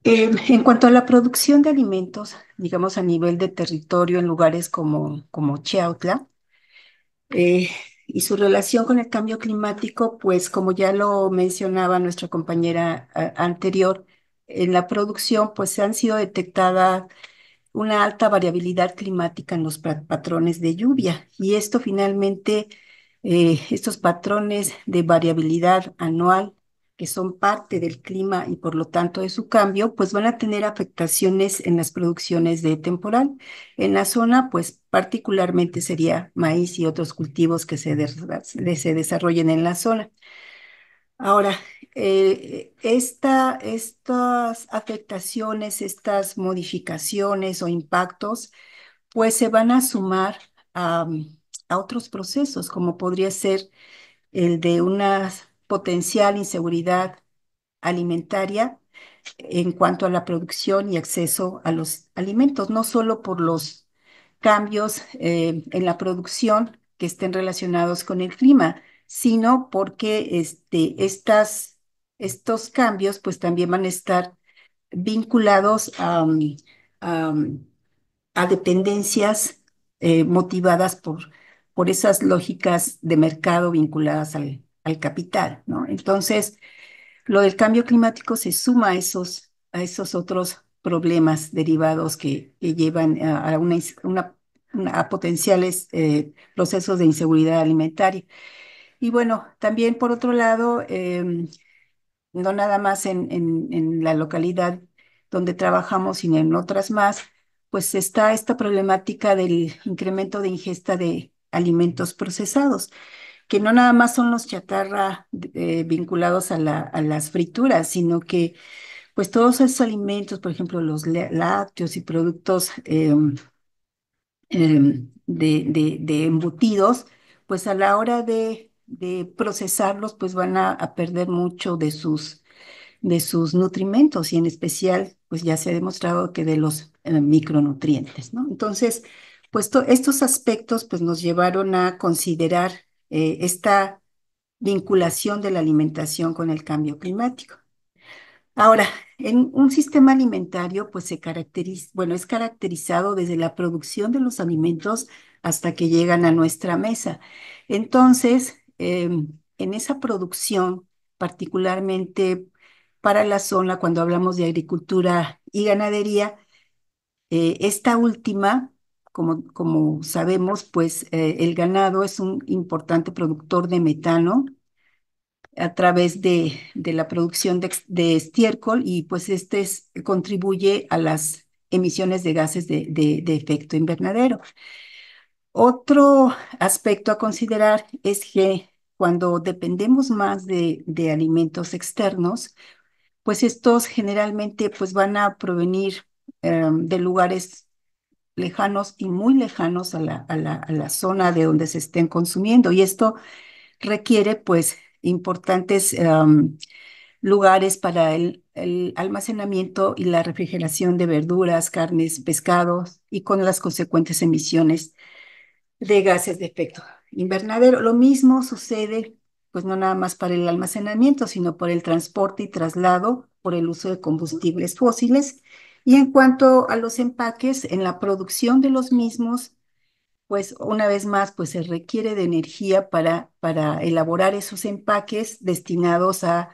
En cuanto a la producción de alimentos, digamos a nivel de territorio en lugares como Chiautla, eh, y su relación con el cambio climático, pues como ya lo mencionaba nuestra compañera anterior, en la producción pues se han sido detectadas una alta variabilidad climática en los patrones de lluvia, y esto finalmente, estos patrones de variabilidad anual que son parte del clima y por lo tanto de su cambio, pues van a tener afectaciones en las producciones de temporal. En la zona, pues particularmente sería maíz y otros cultivos que se desarrollen en la zona. Ahora, estas afectaciones, estas modificaciones o impactos, pues se van a sumar a otros procesos, como podría ser el de una potencial inseguridad alimentaria en cuanto a la producción y acceso a los alimentos, no solo por los cambios en la producción que estén relacionados con el clima, sino porque estos cambios pues también van a estar vinculados a, a dependencias motivadas por esas lógicas de mercado vinculadas al capital, ¿no? Entonces, lo del cambio climático se suma a esos otros problemas derivados que llevan a a potenciales procesos de inseguridad alimentaria. Y bueno, también por otro lado, no nada más en la localidad donde trabajamos, sino en otras más, pues está esta problemática del incremento de ingesta de alimentos procesados, que no nada más son los chatarra vinculados a las frituras, sino que pues todos esos alimentos, por ejemplo, los lácteos y productos de embutidos, pues a la hora de procesarlos, pues van a perder mucho de sus nutrimentos y en especial, pues ya se ha demostrado que de los micronutrientes, ¿no? Entonces, pues estos aspectos pues nos llevaron a considerar esta vinculación de la alimentación con el cambio climático. Ahora, en un sistema alimentario, pues bueno, es caracterizado desde la producción de los alimentos hasta que llegan a nuestra mesa. Entonces, en esa producción, particularmente para la zona, cuando hablamos de agricultura y ganadería, esta última, como sabemos, pues el ganado es un importante productor de metano a través de la producción de estiércol y pues contribuye a las emisiones de gases de efecto invernadero. Otro aspecto a considerar es que cuando dependemos más de alimentos externos, pues estos generalmente pues van a provenir de lugares lejanos y muy lejanos a la zona de donde se estén consumiendo. Y esto requiere pues importantes lugares para el almacenamiento y la refrigeración de verduras, carnes, pescados y con las consecuentes emisiones de gases de efecto invernadero. Lo mismo sucede pues no nada más para el almacenamiento, sino por el transporte y traslado, por el uso de combustibles fósiles. Y en cuanto a los empaques, en la producción de los mismos, pues una vez más, pues se requiere de energía para elaborar esos empaques destinados a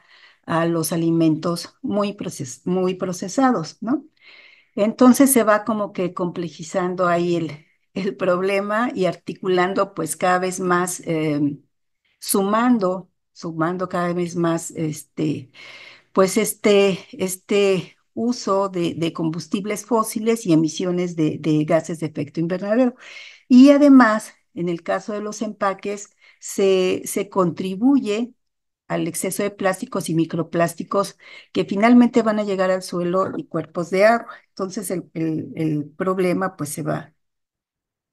los alimentos muy procesados, ¿no? Entonces se va como que complejizando ahí el problema y articulando pues cada vez más, sumando cada vez más pues este uso de combustibles fósiles y emisiones de gases de efecto invernadero. Y además, en el caso de los empaques, se contribuye al exceso de plásticos y microplásticos que finalmente van a llegar al suelo y cuerpos de agua. Entonces el problema pues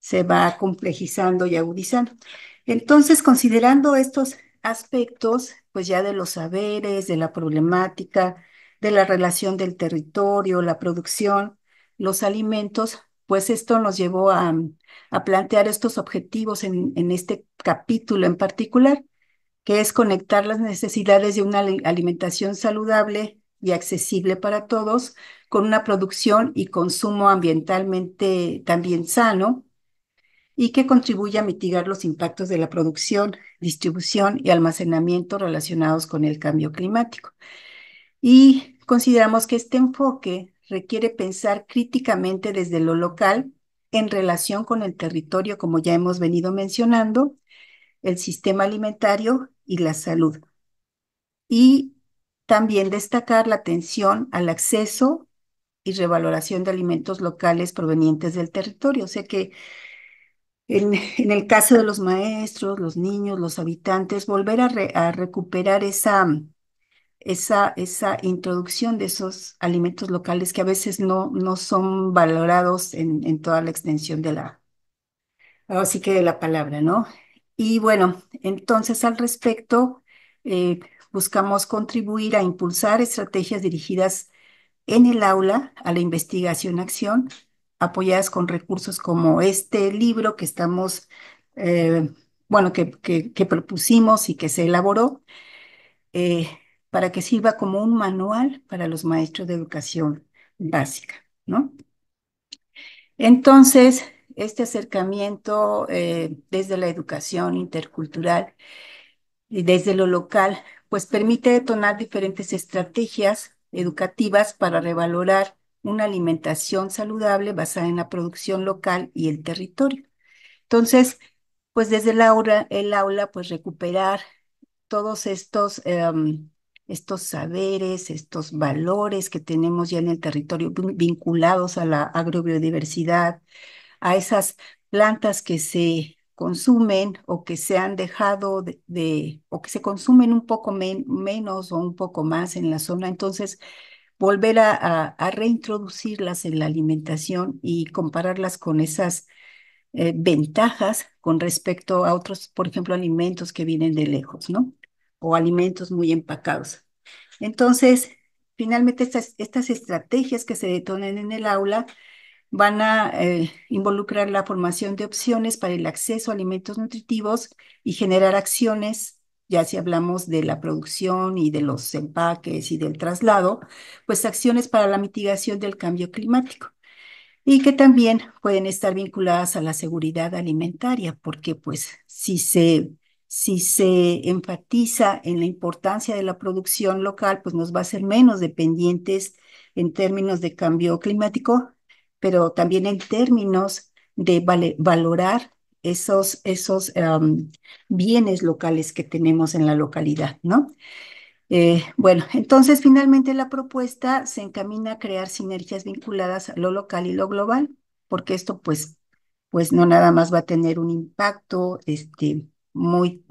se va complejizando y agudizando. Entonces, considerando estos aspectos, pues ya de los saberes, de la problemática, de la relación del territorio, la producción, los alimentos, pues esto nos llevó a plantear estos objetivos en este capítulo en particular, que es conectar las necesidades de una alimentación saludable y accesible para todos con una producción y consumo ambientalmente también sano y que contribuye a mitigar los impactos de la producción, distribución y almacenamiento relacionados con el cambio climático. Y consideramos que este enfoque requiere pensar críticamente desde lo local en relación con el territorio, como ya hemos venido mencionando, el sistema alimentario y la salud. Y también destacar la atención al acceso y revaloración de alimentos locales provenientes del territorio. O sea que en el caso de los maestros, los niños, los habitantes, volver a recuperar esa introducción de esos alimentos locales que a veces no son valorados en toda la extensión así que de la palabra, ¿no? Y bueno, entonces al respecto, eh, buscamos contribuir a impulsar estrategias dirigidas en el aula a la investigación, apoyadas con recursos como este libro que estamos bueno, que propusimos y que se elaboró eh, para que sirva como un manual para los maestros de educación básica, ¿no? Entonces, este acercamiento desde la educación intercultural y desde lo local, pues permite detonar diferentes estrategias educativas para revalorar una alimentación saludable basada en la producción local y el territorio. Entonces, pues desde el aula, pues recuperar todos estos saberes, estos valores que tenemos ya en el territorio vinculados a la agrobiodiversidad, a esas plantas que se consumen o que se han dejado o que se consumen un poco menos o un poco más en la zona. Entonces, volver a reintroducirlas en la alimentación y compararlas con esas ventajas con respecto a otros, por ejemplo, alimentos que vienen de lejos, ¿no? O alimentos muy empacados. Entonces, finalmente estas estrategias que se detonan en el aula van a involucrar la formación de opciones para el acceso a alimentos nutritivos y generar acciones, ya si hablamos de la producción y de los empaques y del traslado, pues acciones para la mitigación del cambio climático y que también pueden estar vinculadas a la seguridad alimentaria, porque pues si se enfatiza en la importancia de la producción local, pues nos va a hacer menos dependientes en términos de cambio climático, pero también en términos de valorar esos bienes locales que tenemos en la localidad, ¿no? Bueno, entonces finalmente la propuesta se encamina a crear sinergias vinculadas a lo local y lo global, porque esto pues no nada más va a tener un impacto muy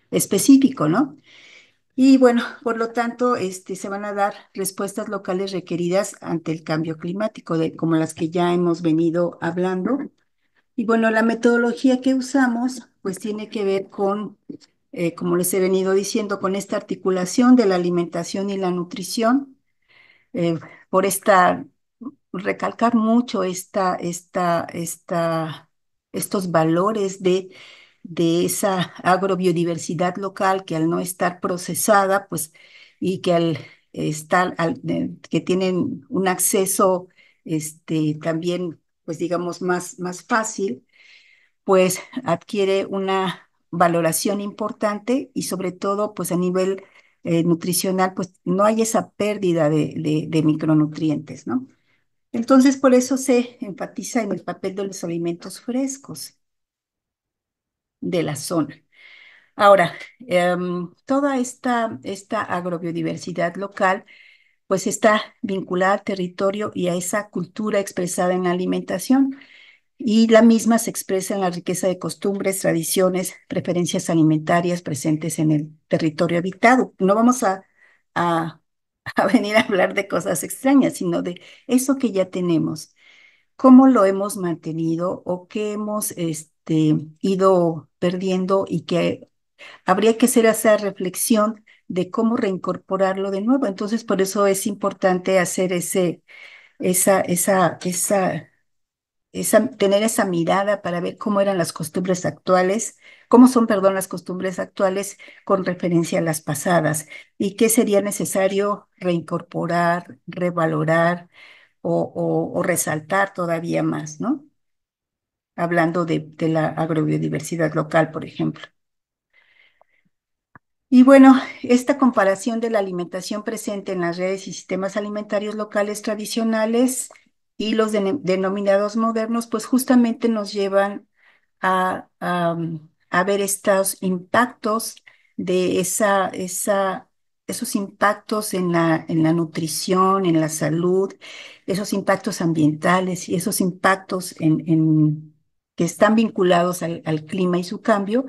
específico, ¿no? Y bueno, por lo tanto, se van a dar respuestas locales requeridas ante el cambio climático, como las que ya hemos venido hablando. Y bueno, la metodología que usamos pues tiene que ver con, como les he venido diciendo, con esta articulación de la alimentación y la nutrición, eh, por recalcar mucho estos valores de esa agrobiodiversidad local que al no estar procesada, pues, y que al que tienen un acceso, también, pues, digamos, más fácil, pues adquiere una valoración importante y sobre todo, pues a nivel nutricional, pues no hay esa pérdida de micronutrientes, ¿no? Entonces, por eso se enfatiza en el papel de los alimentos frescos de la zona. Ahora, toda esta agrobiodiversidad local, pues está vinculada al territorio y a esa cultura expresada en la alimentación. Y la misma se expresa en la riqueza de costumbres, tradiciones, preferencias alimentarias presentes en el territorio habitado. No vamos a, a venir a hablar de cosas extrañas, sino de eso que ya tenemos, cómo lo hemos mantenido o qué hemos ido perdiendo y que habría que hacer esa reflexión de cómo reincorporarlo de nuevo. Entonces, por eso es importante hacer esa, esa, esa tener esa mirada para ver cómo eran las costumbres actuales, cómo son, perdón, las costumbres actuales con referencia a las pasadas y qué sería necesario reincorporar, revalorar o resaltar todavía más, ¿no? Hablando de la agrobiodiversidad local, por ejemplo. Y bueno, esta comparación de la alimentación presente en las redes y sistemas alimentarios locales tradicionales y los denominados modernos, pues justamente nos llevan a ver estos impactos de esos impactos en la nutrición, en la salud, esos impactos ambientales y esos impactos que están vinculados al clima y su cambio,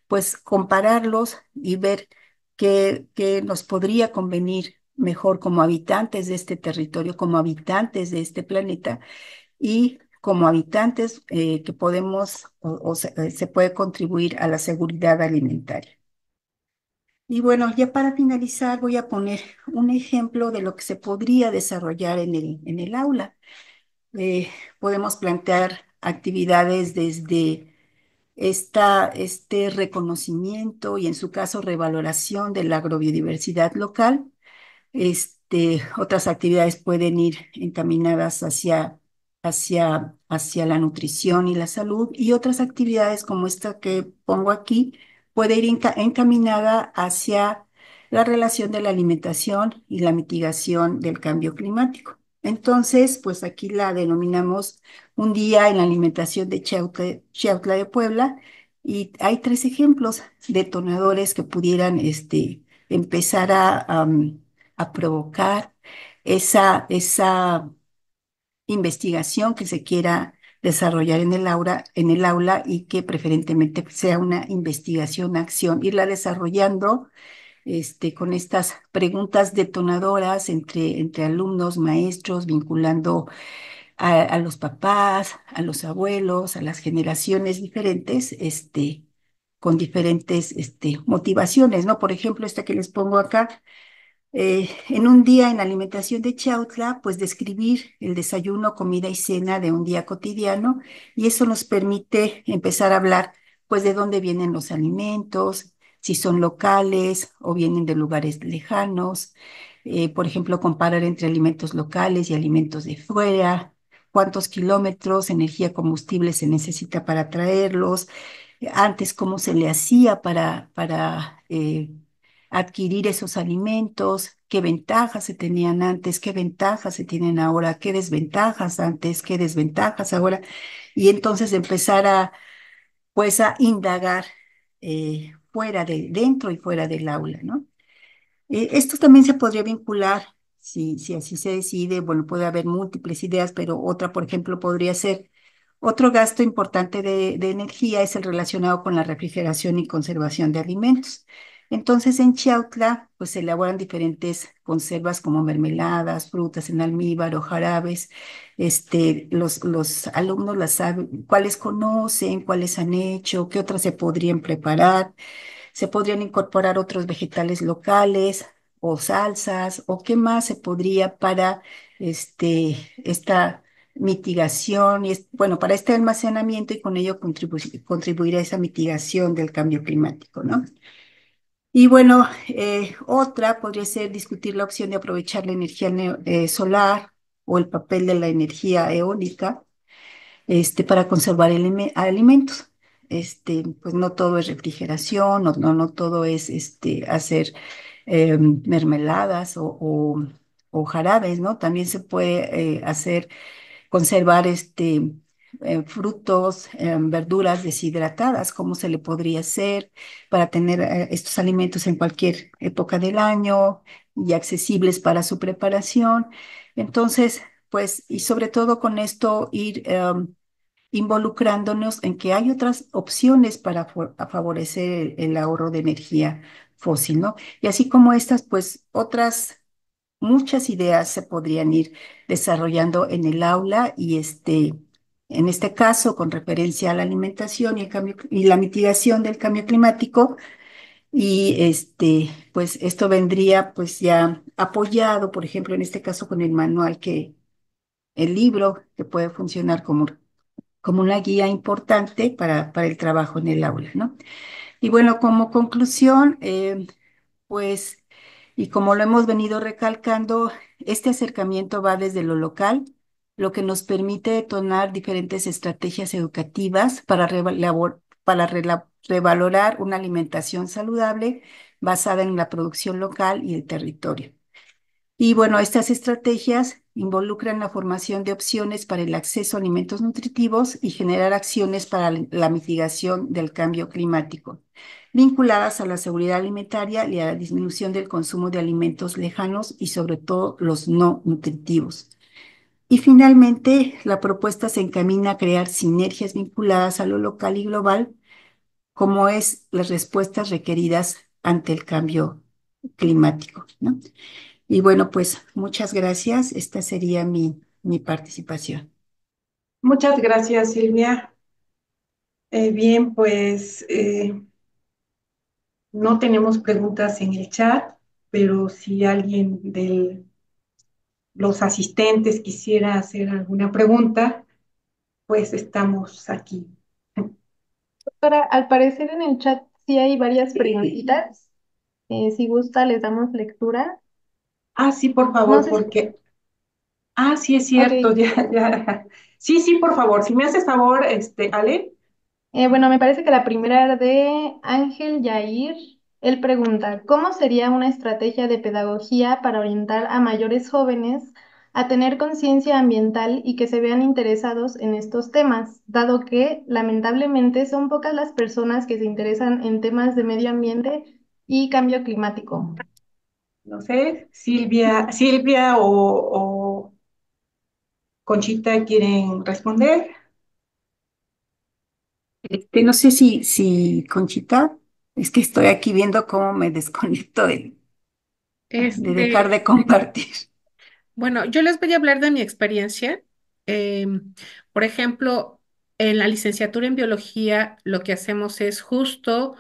pues compararlos y ver qué nos podría convenir mejor como habitantes de este territorio, como habitantes de este planeta y como habitantes que podemos se puede contribuir a la seguridad alimentaria. Y bueno, ya para finalizar voy a poner un ejemplo de lo que se podría desarrollar en el aula. Podemos plantear actividades desde este reconocimiento y en su caso revaloración de la agrobiodiversidad local. Otras actividades pueden ir encaminadas hacia la nutrición y la salud, y otras actividades como esta que pongo aquí puede ir encaminada hacia la relación de la alimentación y la mitigación del cambio climático. Entonces, pues aquí la denominamos un día en la alimentación de Chiautla de Puebla, y hay tres ejemplos detonadores que pudieran empezar a provocar esa investigación que se quiera desarrollar en el aula, y que preferentemente sea una investigación-acción, irla desarrollando con estas preguntas detonadoras entre alumnos, maestros, vinculando a los papás, a los abuelos, a las generaciones diferentes, con diferentes motivaciones, ¿no? Por ejemplo, esta que les pongo acá, en un día en alimentación de Chautla, pues describir el desayuno, comida y cena de un día cotidiano, y eso nos permite empezar a hablar pues de dónde vienen los alimentos, si son locales o vienen de lugares lejanos. Por ejemplo, comparar entre alimentos locales y alimentos de fuera, cuántos kilómetros, energía, combustible se necesita para traerlos, antes cómo se le hacía para adquirir esos alimentos, qué ventajas se tenían antes, qué ventajas se tienen ahora, qué desventajas antes, qué desventajas ahora, y entonces empezar pues a indagar dentro y fuera del aula, ¿no? Esto también se podría vincular, si así se decide, bueno, puede haber múltiples ideas, pero otra, por ejemplo, podría ser otro gasto importante de energía es el relacionado con la refrigeración y conservación de alimentos. Entonces, en Chiautla, pues se elaboran diferentes conservas como mermeladas, frutas en almíbar o jarabes. Los alumnos las saben, cuáles conocen, cuáles han hecho, qué otras se podrían preparar. Se podrían incorporar otros vegetales locales o salsas, o qué más se podría para esta mitigación bueno, para este almacenamiento, y con ello contribuir a esa mitigación del cambio climático, ¿no? Y bueno, otra podría ser discutir la opción de aprovechar la energía solar o el papel de la energía eólica para conservar alimentos. Pues no todo es refrigeración, no todo es hacer mermeladas o jarabes, ¿no? También se puede conservar frutos, verduras deshidratadas, cómo se le podría hacer para tener estos alimentos en cualquier época del año y accesibles para su preparación. Entonces, pues, y sobre todo con esto ir involucrándonos en que hay otras opciones para favorecer el ahorro de energía fósil, ¿no? Y así como estas, pues otras muchas ideas se podrían ir desarrollando en el aula, y en este caso, con referencia a la alimentación y el cambio y la mitigación del cambio climático. Y pues esto vendría pues ya apoyado, por ejemplo, en este caso con el manual, el libro que puede funcionar como una guía importante para el trabajo en el aula, ¿no? Y bueno, como conclusión, pues, y como lo hemos venido recalcando, este acercamiento va desde lo local, lo que nos permite detonar diferentes estrategias educativas para revalorar una alimentación saludable basada en la producción local y el territorio. Y bueno, estas estrategias involucran la formación de opciones para el acceso a alimentos nutritivos y generar acciones para la mitigación del cambio climático, vinculadas a la seguridad alimentaria y a la disminución del consumo de alimentos lejanos y sobre todo los no nutritivos. Y finalmente, la propuesta se encamina a crear sinergias vinculadas a lo local y global, como es las respuestas requeridas ante el cambio climático, ¿no? Y bueno, pues muchas gracias. Esta sería mi participación. Muchas gracias, Silvia. Bien, pues no tenemos preguntas en el chat, pero si alguien de los asistentes quisiera hacer alguna pregunta, pues estamos aquí. Doctora, al parecer en el chat sí hay varias preguntitas. Si gusta, les damos lectura. Ah, sí, por No favor, sé si... porque, ah, sí es Ok. cierto, ya, ya. Sí, sí, por favor, si me haces favor, Ale. Bueno, me parece que la primera era de Ángel Yair. Él pregunta, ¿cómo sería una estrategia de pedagogía para orientar a mayores jóvenes a tener conciencia ambiental y que se vean interesados en estos temas, dado que lamentablemente son pocas las personas que se interesan en temas de medio ambiente y cambio climático? No sé, Silvia o Conchita quieren responder. No sé si Conchita, es que estoy aquí viendo cómo me desconecto de dejar Este, de compartir. bueno, yo les voy a hablar de mi experiencia. Por ejemplo, en la licenciatura en biología, lo que hacemos es justo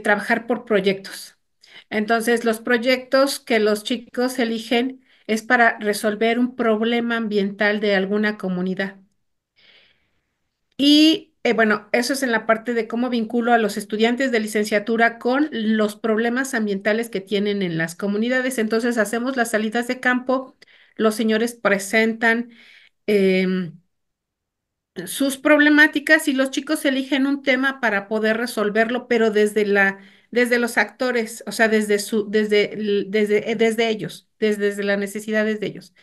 trabajar por proyectos. Entonces, los proyectos que los chicos eligen es para resolver un problema ambiental de alguna comunidad. Y bueno, eso es en la parte de cómo vinculo a los estudiantes de licenciatura con los problemas ambientales que tienen en las comunidades. Entonces, hacemos las salidas de campo, los señores presentan em, sus problemáticas y los chicos eligen un tema para poder resolverlo, pero desde los actores, o sea, desde ellos, desde las necesidades de ellos.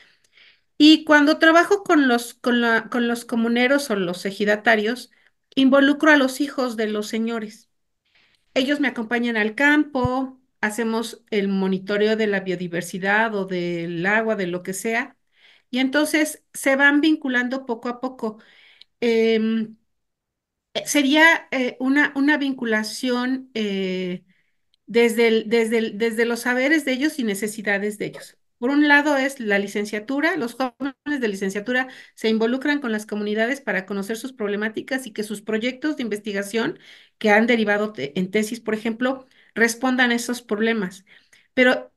Y cuando trabajo con los comuneros o los ejidatarios, involucro a los hijos de los señores. Ellos me acompañan al campo, hacemos el monitoreo de la biodiversidad o del agua, de lo que sea, y entonces se van vinculando poco a poco. Em, Sería una vinculación desde los saberes de ellos y necesidades de ellos. Por un lado es la licenciatura, los jóvenes de licenciatura se involucran con las comunidades para conocer sus problemáticas y que sus proyectos de investigación que han derivado en tesis, por ejemplo, respondan a esos problemas. Pero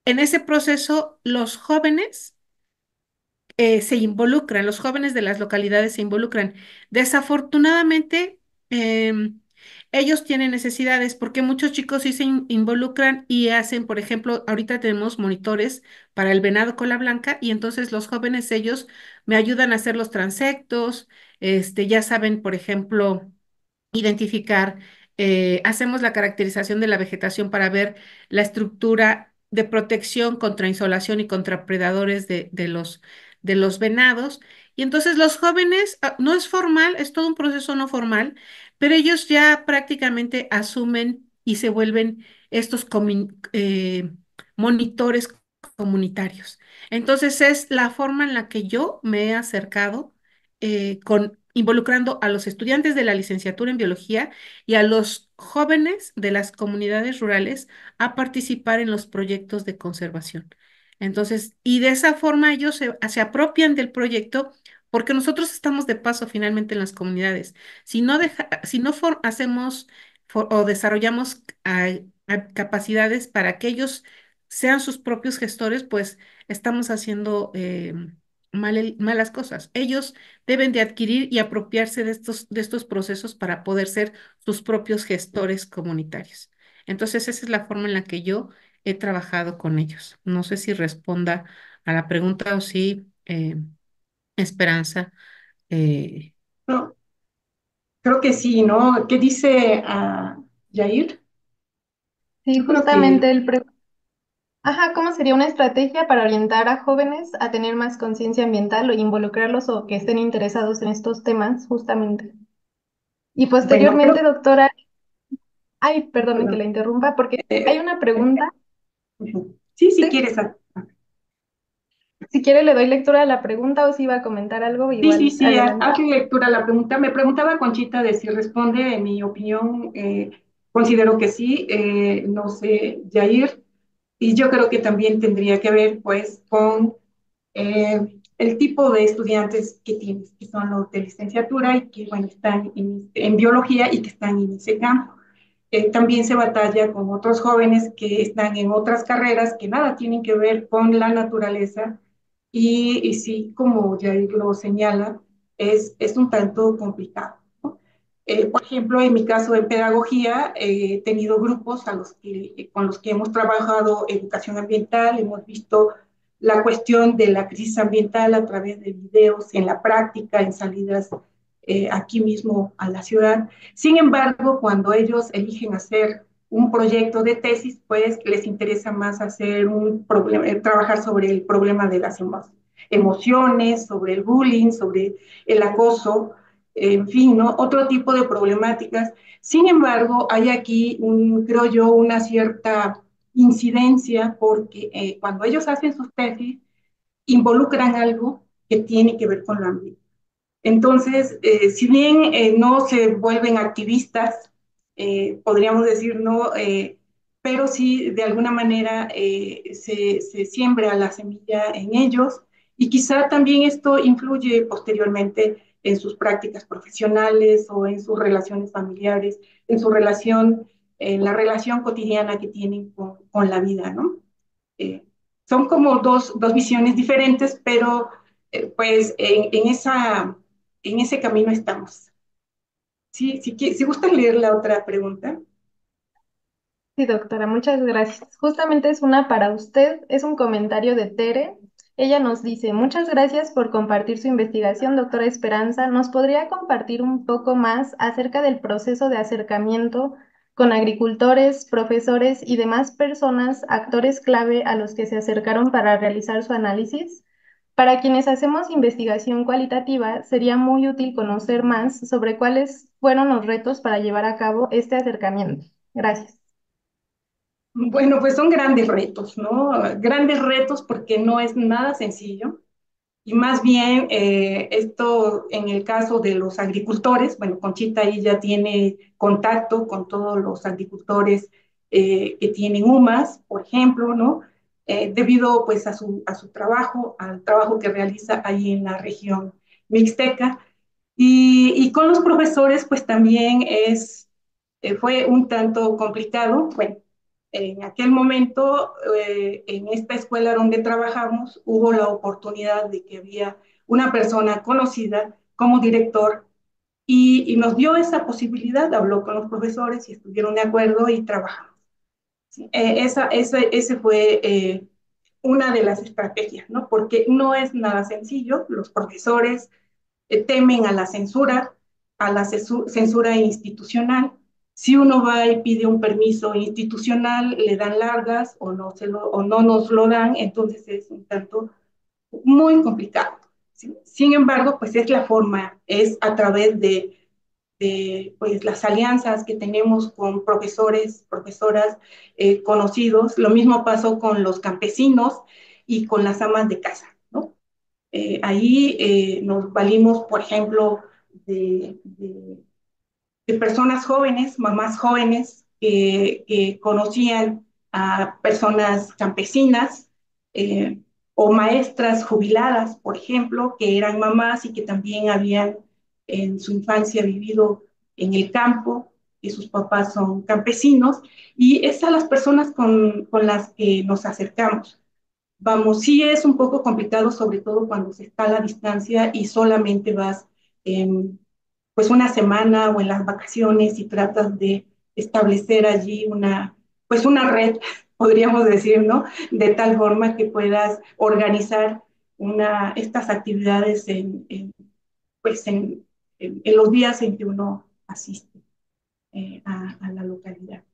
en ese proceso, los jóvenes se involucran, los jóvenes de las localidades se involucran. Desafortunadamente, ellos tienen necesidades porque muchos chicos sí se involucran y hacen, por ejemplo, ahorita tenemos monitores para el venado cola blanca y entonces los jóvenes ellos me ayudan a hacer los transectos, ya saben, por ejemplo, identificar, hacemos la caracterización de la vegetación para ver la estructura de protección contra insolación y contra predadores de los venados. Y entonces los jóvenes, no es formal, es todo un proceso no formal, pero ellos ya prácticamente asumen y se vuelven estos monitores comunitarios. Entonces es la forma en la que yo me he acercado involucrando a los estudiantes de la licenciatura en biología y a los jóvenes de las comunidades rurales a participar en los proyectos de conservación. Entonces, y de esa forma ellos se apropian del proyecto porque nosotros estamos de paso finalmente en las comunidades. Si no hacemos o desarrollamos capacidades para que ellos sean sus propios gestores, pues estamos haciendo malas cosas. Ellos deben de adquirir y apropiarse de estos procesos para poder ser sus propios gestores comunitarios. Entonces, esa es la forma en la que yo he trabajado con ellos. No sé si responda a la pregunta o si Esperanza. eh, No, creo que sí, ¿no? ¿Qué dice Yair? Sí, Yo creo que, justamente ajá, ¿cómo sería una estrategia para orientar a jóvenes a tener más conciencia ambiental o involucrarlos o que estén interesados en estos temas, justamente? Y bueno, posteriormente, creo, doctora, ay, perdone que la perdón, interrumpa, porque hay eh, una pregunta, ujú. Sí, si ¿sí? quieres. Si quiere le doy lectura a la pregunta o si va a comentar algo, Sí, sí, igual, sí, adelante. hazle lectura a la pregunta. Me preguntaba Conchita de si responde, en mi opinión, considero que sí, no sé, Jair, y yo creo que también tendría que ver, pues, con el tipo de estudiantes que tienes, que son los de licenciatura y que, bueno, están en biología y que están en ese campo. También se batalla con otros jóvenes que están en otras carreras que nada tienen que ver con la naturaleza y sí, como Jair lo señala, es un tanto complicado, ¿no? Por ejemplo, en mi caso en pedagogía, he tenido grupos con los que hemos trabajado educación ambiental, hemos visto la cuestión de la crisis ambiental a través de videos en la práctica, en salidas aquí mismo a la ciudad. Sin embargo, cuando ellos eligen hacer un proyecto de tesis, pues les interesa más hacer trabajar sobre el problema de las emociones, sobre el bullying, sobre el acoso, en fin, ¿no? Otro tipo de problemáticas. Sin embargo, hay aquí, creo yo, una cierta incidencia porque cuando ellos hacen sus tesis, involucran algo que tiene que ver con lo ambiente. Entonces, si bien no se vuelven activistas, podríamos decir no, pero sí de alguna manera se siembra la semilla en ellos y quizá también esto influye posteriormente en sus prácticas profesionales o en sus relaciones familiares, en su relación, en la relación cotidiana que tienen con la vida, ¿no? Eh, Son como dos visiones diferentes, pero pues en ese camino estamos. Sí, si gustan leer la otra pregunta. Sí, doctora, muchas gracias. Justamente es una para usted, es un comentario de Tere. Ella nos dice, muchas gracias por compartir su investigación, doctora Esperanza. ¿Nos podría compartir un poco más acerca del proceso de acercamiento con agricultores, profesores y demás personas, actores clave a los que se acercaron para realizar su análisis? Para quienes hacemos investigación cualitativa, sería muy útil conocer más sobre cuáles fueron los retos para llevar a cabo este acercamiento. Gracias. Bueno, pues son grandes retos, ¿no? Grandes retos porque no es nada sencillo. Y más bien, esto en el caso de los agricultores, bueno, Conchita ahí ya tiene contacto con todos los agricultores que tienen UMAS, por ejemplo, ¿no? Debido pues a su trabajo, al trabajo que realiza ahí en la región mixteca. Y con los profesores, pues también fue un tanto complicado. Bueno, en aquel momento, en esta escuela donde trabajamos, hubo la oportunidad de que había una persona conocida como director y nos dio esa posibilidad, habló con los profesores y estuvieron de acuerdo y trabajamos. ¿Sí? Ese fue una de las estrategias, ¿no? Porque no es nada sencillo, los profesores temen a la censura institucional. Si uno va y pide un permiso institucional, le dan largas o no nos lo dan, entonces es un tanto muy complicado. ¿Sí? Sin embargo, pues es la forma, es a través de pues, las alianzas que tenemos con profesores, profesoras conocidos. Lo mismo pasó con los campesinos y con las amas de casa, ¿no? Ahí nos valimos, por ejemplo, de personas jóvenes, mamás jóvenes, que conocían a personas campesinas o maestras jubiladas, por ejemplo, que eran mamás y que también habían en su infancia vivido en el campo, y sus papás son campesinos, y esas las personas con las que nos acercamos. Vamos, sí es un poco complicado, sobre todo cuando se está a la distancia y solamente vas pues una semana o en las vacaciones y tratas de establecer allí pues una red, podríamos decir, ¿no? De tal forma que puedas organizar estas actividades pues en los días en que uno asiste a la localidad.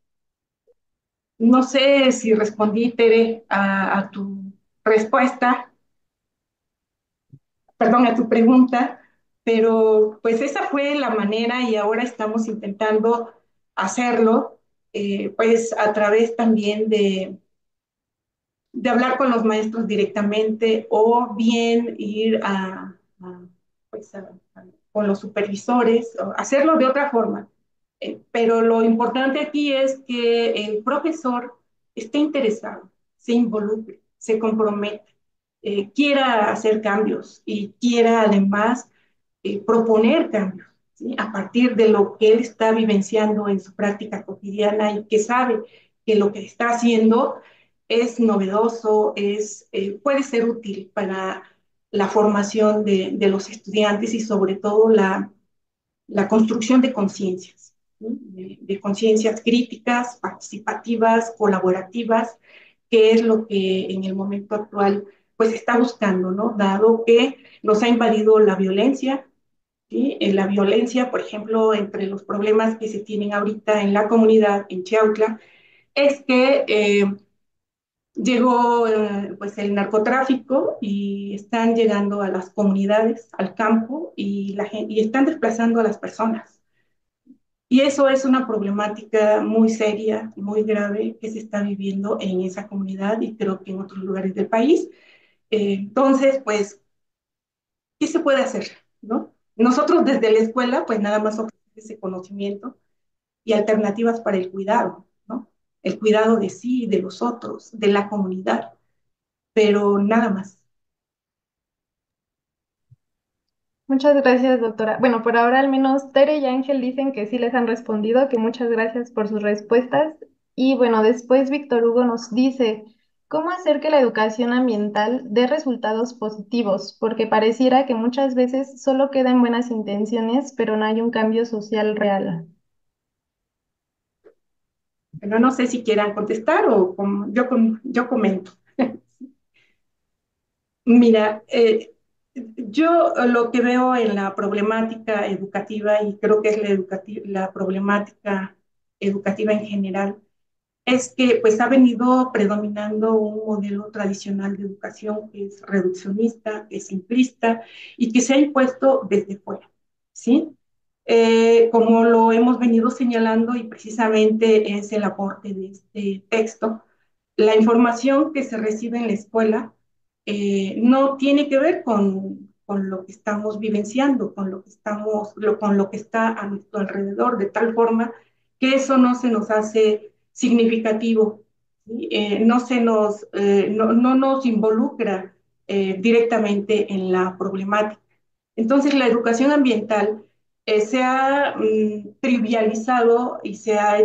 No sé si respondí, Tere, a tu respuesta, perdón, a tu pregunta, pero pues esa fue la manera y ahora estamos intentando hacerlo, pues a través también de hablar con los maestros directamente o bien ir pues con los supervisores, o hacerlo de otra forma. Pero lo importante aquí es que el profesor esté interesado, se involucre, se comprometa, quiera hacer cambios y quiera además proponer cambios, ¿sí? A partir de lo que él está vivenciando en su práctica cotidiana y que sabe que lo que está haciendo es novedoso, puede ser útil para la formación de los estudiantes y sobre todo la construcción de conciencias, ¿sí? De conciencias críticas, participativas, colaborativas, que es lo que en el momento actual pues está buscando, ¿no? Dado que nos ha invadido la violencia, ¿sí? La violencia, por ejemplo, entre los problemas que se tienen ahorita en la comunidad en Chiautla, es que llegó pues el narcotráfico y están llegando a las comunidades, al campo, y están desplazando a las personas. Y eso es una problemática muy seria, muy grave que se está viviendo en esa comunidad y creo que en otros lugares del país. Entonces, pues, ¿qué se puede hacer? ¿No? Nosotros desde la escuela, pues nada más ofrecer ese conocimiento y alternativas para el cuidado, ¿no? El cuidado de sí, de los otros, de la comunidad, pero nada más. Muchas gracias, doctora. Bueno, por ahora al menos Tere y Ángel dicen que sí les han respondido, que muchas gracias por sus respuestas. Y bueno, después Víctor Hugo nos dice, ¿cómo hacer que la educación ambiental dé resultados positivos? Porque pareciera que muchas veces solo queda en buenas intenciones, pero no hay un cambio social real. Pero no sé si quieran contestar o yo comento. Mira, yo lo que veo en la problemática educativa, y creo que es la problemática educativa en general, es que pues ha venido predominando un modelo tradicional de educación que es reduccionista, que es simplista y que se ha impuesto desde fuera, ¿sí? Como lo hemos venido señalando y precisamente es el aporte de este texto, la información que se recibe en la escuela no tiene que ver con lo que estamos vivenciando, con lo que está a nuestro alrededor, de tal forma que eso no se nos hace significativo, ¿sí? No nos involucra directamente en la problemática. Entonces, la educación ambiental se ha trivializado y se ha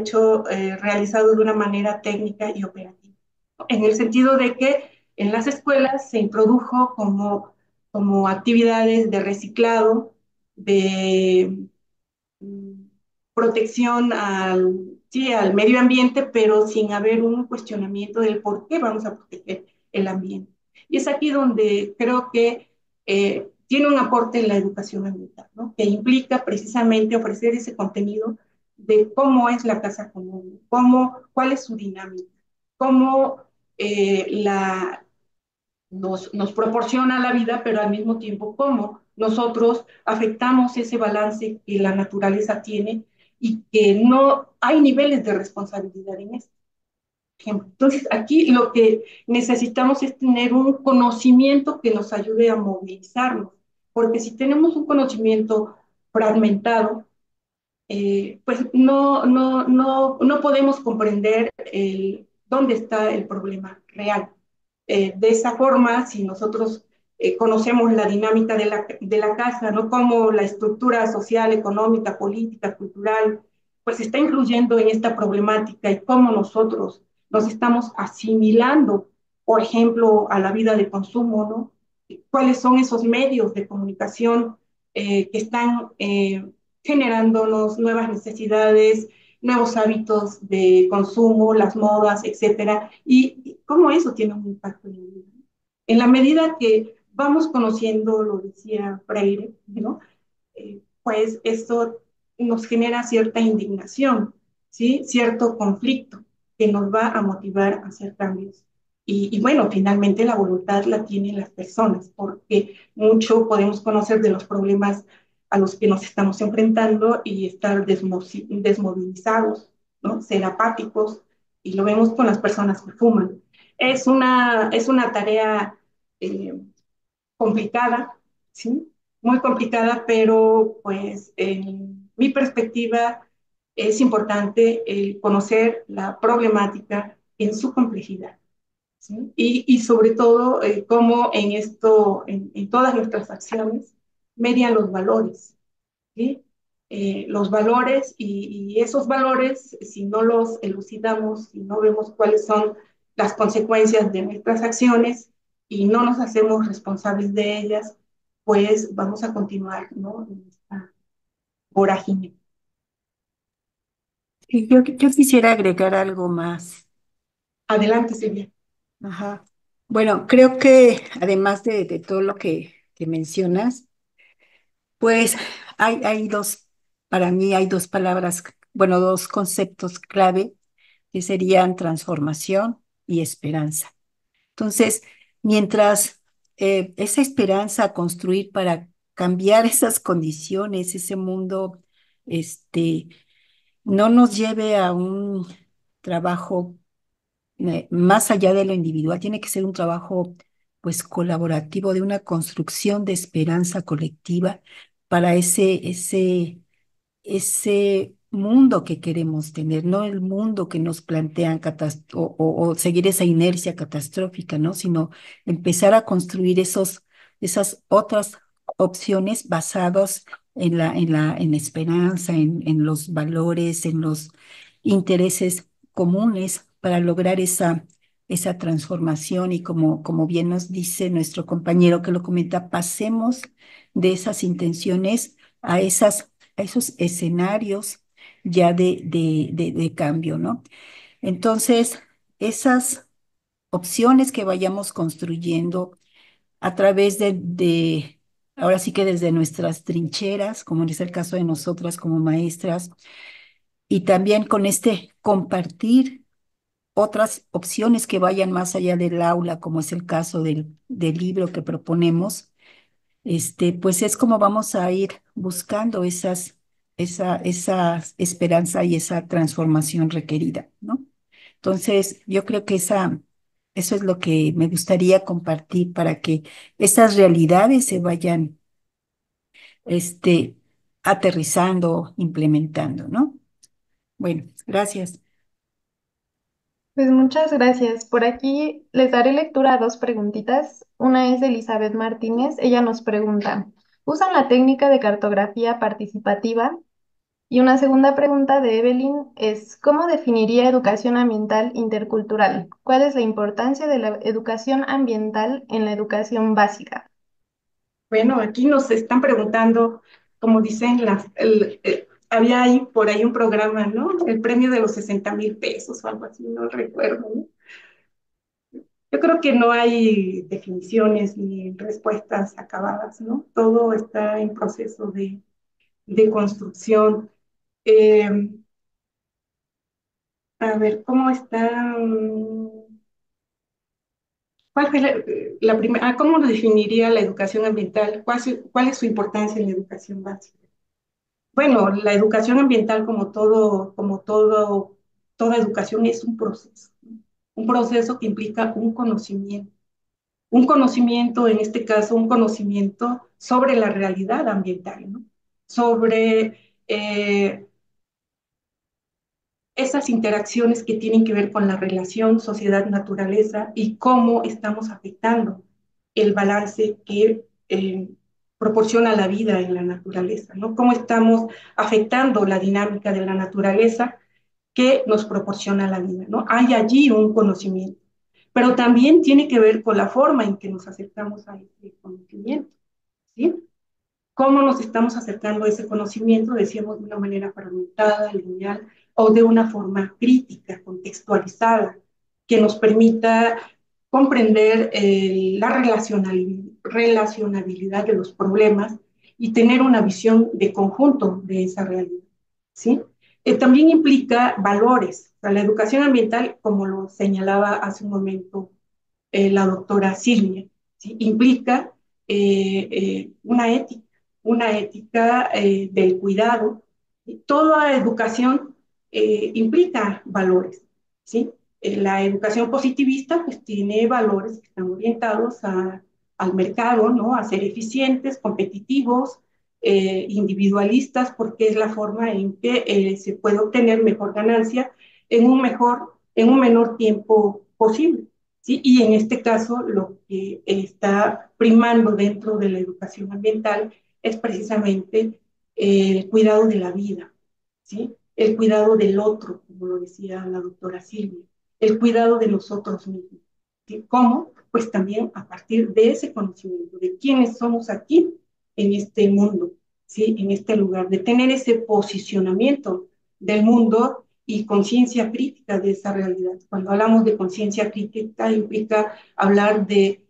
realizado de una manera técnica y operativa, ¿no? En el sentido de que en las escuelas se introdujo como actividades de reciclado, de mm, protección sí, al medio ambiente, pero sin haber un cuestionamiento del por qué vamos a proteger el ambiente. Y es aquí donde creo que tiene un aporte en la educación ambiental, ¿no? Que implica precisamente ofrecer ese contenido de cómo es la casa común, cuál es su dinámica, cómo nos proporciona la vida, pero al mismo tiempo cómo nosotros afectamos ese balance que la naturaleza tiene y que no hay niveles de responsabilidad en esto. Entonces, aquí lo que necesitamos es tener un conocimiento que nos ayude a movilizarnos, porque si tenemos un conocimiento fragmentado, pues no podemos comprender dónde está el problema real. De esa forma, si nosotros conocemos la dinámica de la casa, ¿no? Cómo la estructura social, económica, política, cultural, pues está influyendo en esta problemática y cómo nosotros nos estamos asimilando, por ejemplo, a la vida de consumo, ¿no? ¿Cuáles son esos medios de comunicación que están generándonos nuevas necesidades, nuevos hábitos de consumo, las modas, etcétera, y cómo eso tiene un impacto en la vida? En la medida que vamos conociendo, lo decía Freire, ¿no? Pues esto nos genera cierta indignación, ¿sí? Cierto conflicto que nos va a motivar a hacer cambios. Bueno, finalmente la voluntad la tienen las personas, porque mucho podemos conocer de los problemas a los que nos estamos enfrentando y estar desmovilizados, ¿no? Ser apáticos, y lo vemos con las personas que fuman. Es una tarea eh, complicada, ¿sí? Muy complicada, pero pues en mi perspectiva es importante conocer la problemática en su complejidad, ¿sí? Y sobre todo cómo en todas nuestras acciones median los valores, ¿sí? Los valores y esos valores, si no los elucidamos, si no vemos cuáles son las consecuencias de nuestras acciones y no nos hacemos responsables de ellas, pues vamos a continuar, ¿no? vorágine. Y yo quisiera agregar algo más. Adelante, Silvia. Ajá. Bueno, creo que además de todo lo que mencionas, pues hay dos, para mí hay dos palabras, bueno, dos conceptos clave que serían transformación y esperanza. Entonces, mientras esa esperanza a construir para cambiar esas condiciones, ese mundo, no nos lleve a un trabajo más allá de lo individual, tiene que ser un trabajo pues colaborativo de una construcción de esperanza colectiva para ese mundo que queremos tener, no el mundo que nos plantean o seguir esa inercia catastrófica, ¿no? Sino empezar a construir esas otras opciones basadas en la esperanza, en los valores, en los intereses comunes para lograr esa transformación y como bien nos dice nuestro compañero que lo comenta, pasemos de esas intenciones a esos escenarios ya de cambio, ¿no? Entonces, esas opciones que vayamos construyendo a través ahora sí que desde nuestras trincheras, como es el caso de nosotras como maestras, y también con este compartir otras opciones que vayan más allá del aula, como es el caso del libro que proponemos, pues es como vamos a ir buscando esa esperanza y esa transformación requerida, ¿no? Entonces, yo creo que eso es lo que me gustaría compartir para que esas realidades se vayan, este, aterrizando, implementando, ¿no? Bueno, gracias. Pues muchas gracias. Por aquí les daré lectura a dos preguntitas. Una es de Elizabeth Martínez. Ella nos pregunta, ¿usan la técnica de cartografía participativa? Y una segunda pregunta de Evelyn es, ¿cómo definiría educación ambiental intercultural? ¿Cuál es la importancia de la educación ambiental en la educación básica? Bueno, aquí nos están preguntando, como dicen, había ahí por ahí un programa, ¿no? El premio de los 60,000 pesos o algo así, no recuerdo, ¿no? Yo creo que no hay definiciones ni respuestas acabadas, ¿no? Todo está en proceso de construcción. Eh, a ver, ¿cómo está? ¿Cuál fue la primera? ¿Cómo lo definiría la educación ambiental? ¿Cuál es su importancia en la educación básica? Bueno, la educación ambiental, toda educación es un proceso que implica un conocimiento, en este caso, un conocimiento sobre la realidad ambiental, ¿no? Sobre esas interacciones que tienen que ver con la relación sociedad-naturaleza y cómo estamos afectando el balance que proporciona la vida en la naturaleza, ¿no? Cómo estamos afectando la dinámica de la naturaleza que nos proporciona la vida, ¿no? Hay allí un conocimiento, pero también tiene que ver con la forma en que nos acercamos a ese conocimiento, ¿sí? Cómo nos estamos acercando a ese conocimiento, decíamos de una manera fragmentada, lineal, o de una forma crítica, contextualizada, que nos permita comprender la relacionabilidad de los problemas y tener una visión de conjunto de esa realidad, ¿sí? También implica valores. O sea, la educación ambiental, como lo señalaba hace un momento la doctora Silvia, ¿sí? Implica una ética del cuidado. Toda educación implica valores, ¿sí? La educación positivista pues tiene valores que están orientados al mercado, ¿no? A ser eficientes, competitivos, individualistas, porque es la forma en que se puede obtener mejor ganancia en un menor tiempo posible. ¿Sí? Y en este caso, lo que está primando dentro de la educación ambiental es precisamente el cuidado de la vida, ¿sí? El cuidado del otro, como lo decía la doctora Silvia, el cuidado de nosotros mismos. ¿Sí? ¿Cómo? Pues también a partir de ese conocimiento de quiénes somos aquí en este mundo, ¿sí? En este lugar, de tener ese posicionamiento del mundo y conciencia crítica de esa realidad. Cuando hablamos de conciencia crítica, implica hablar de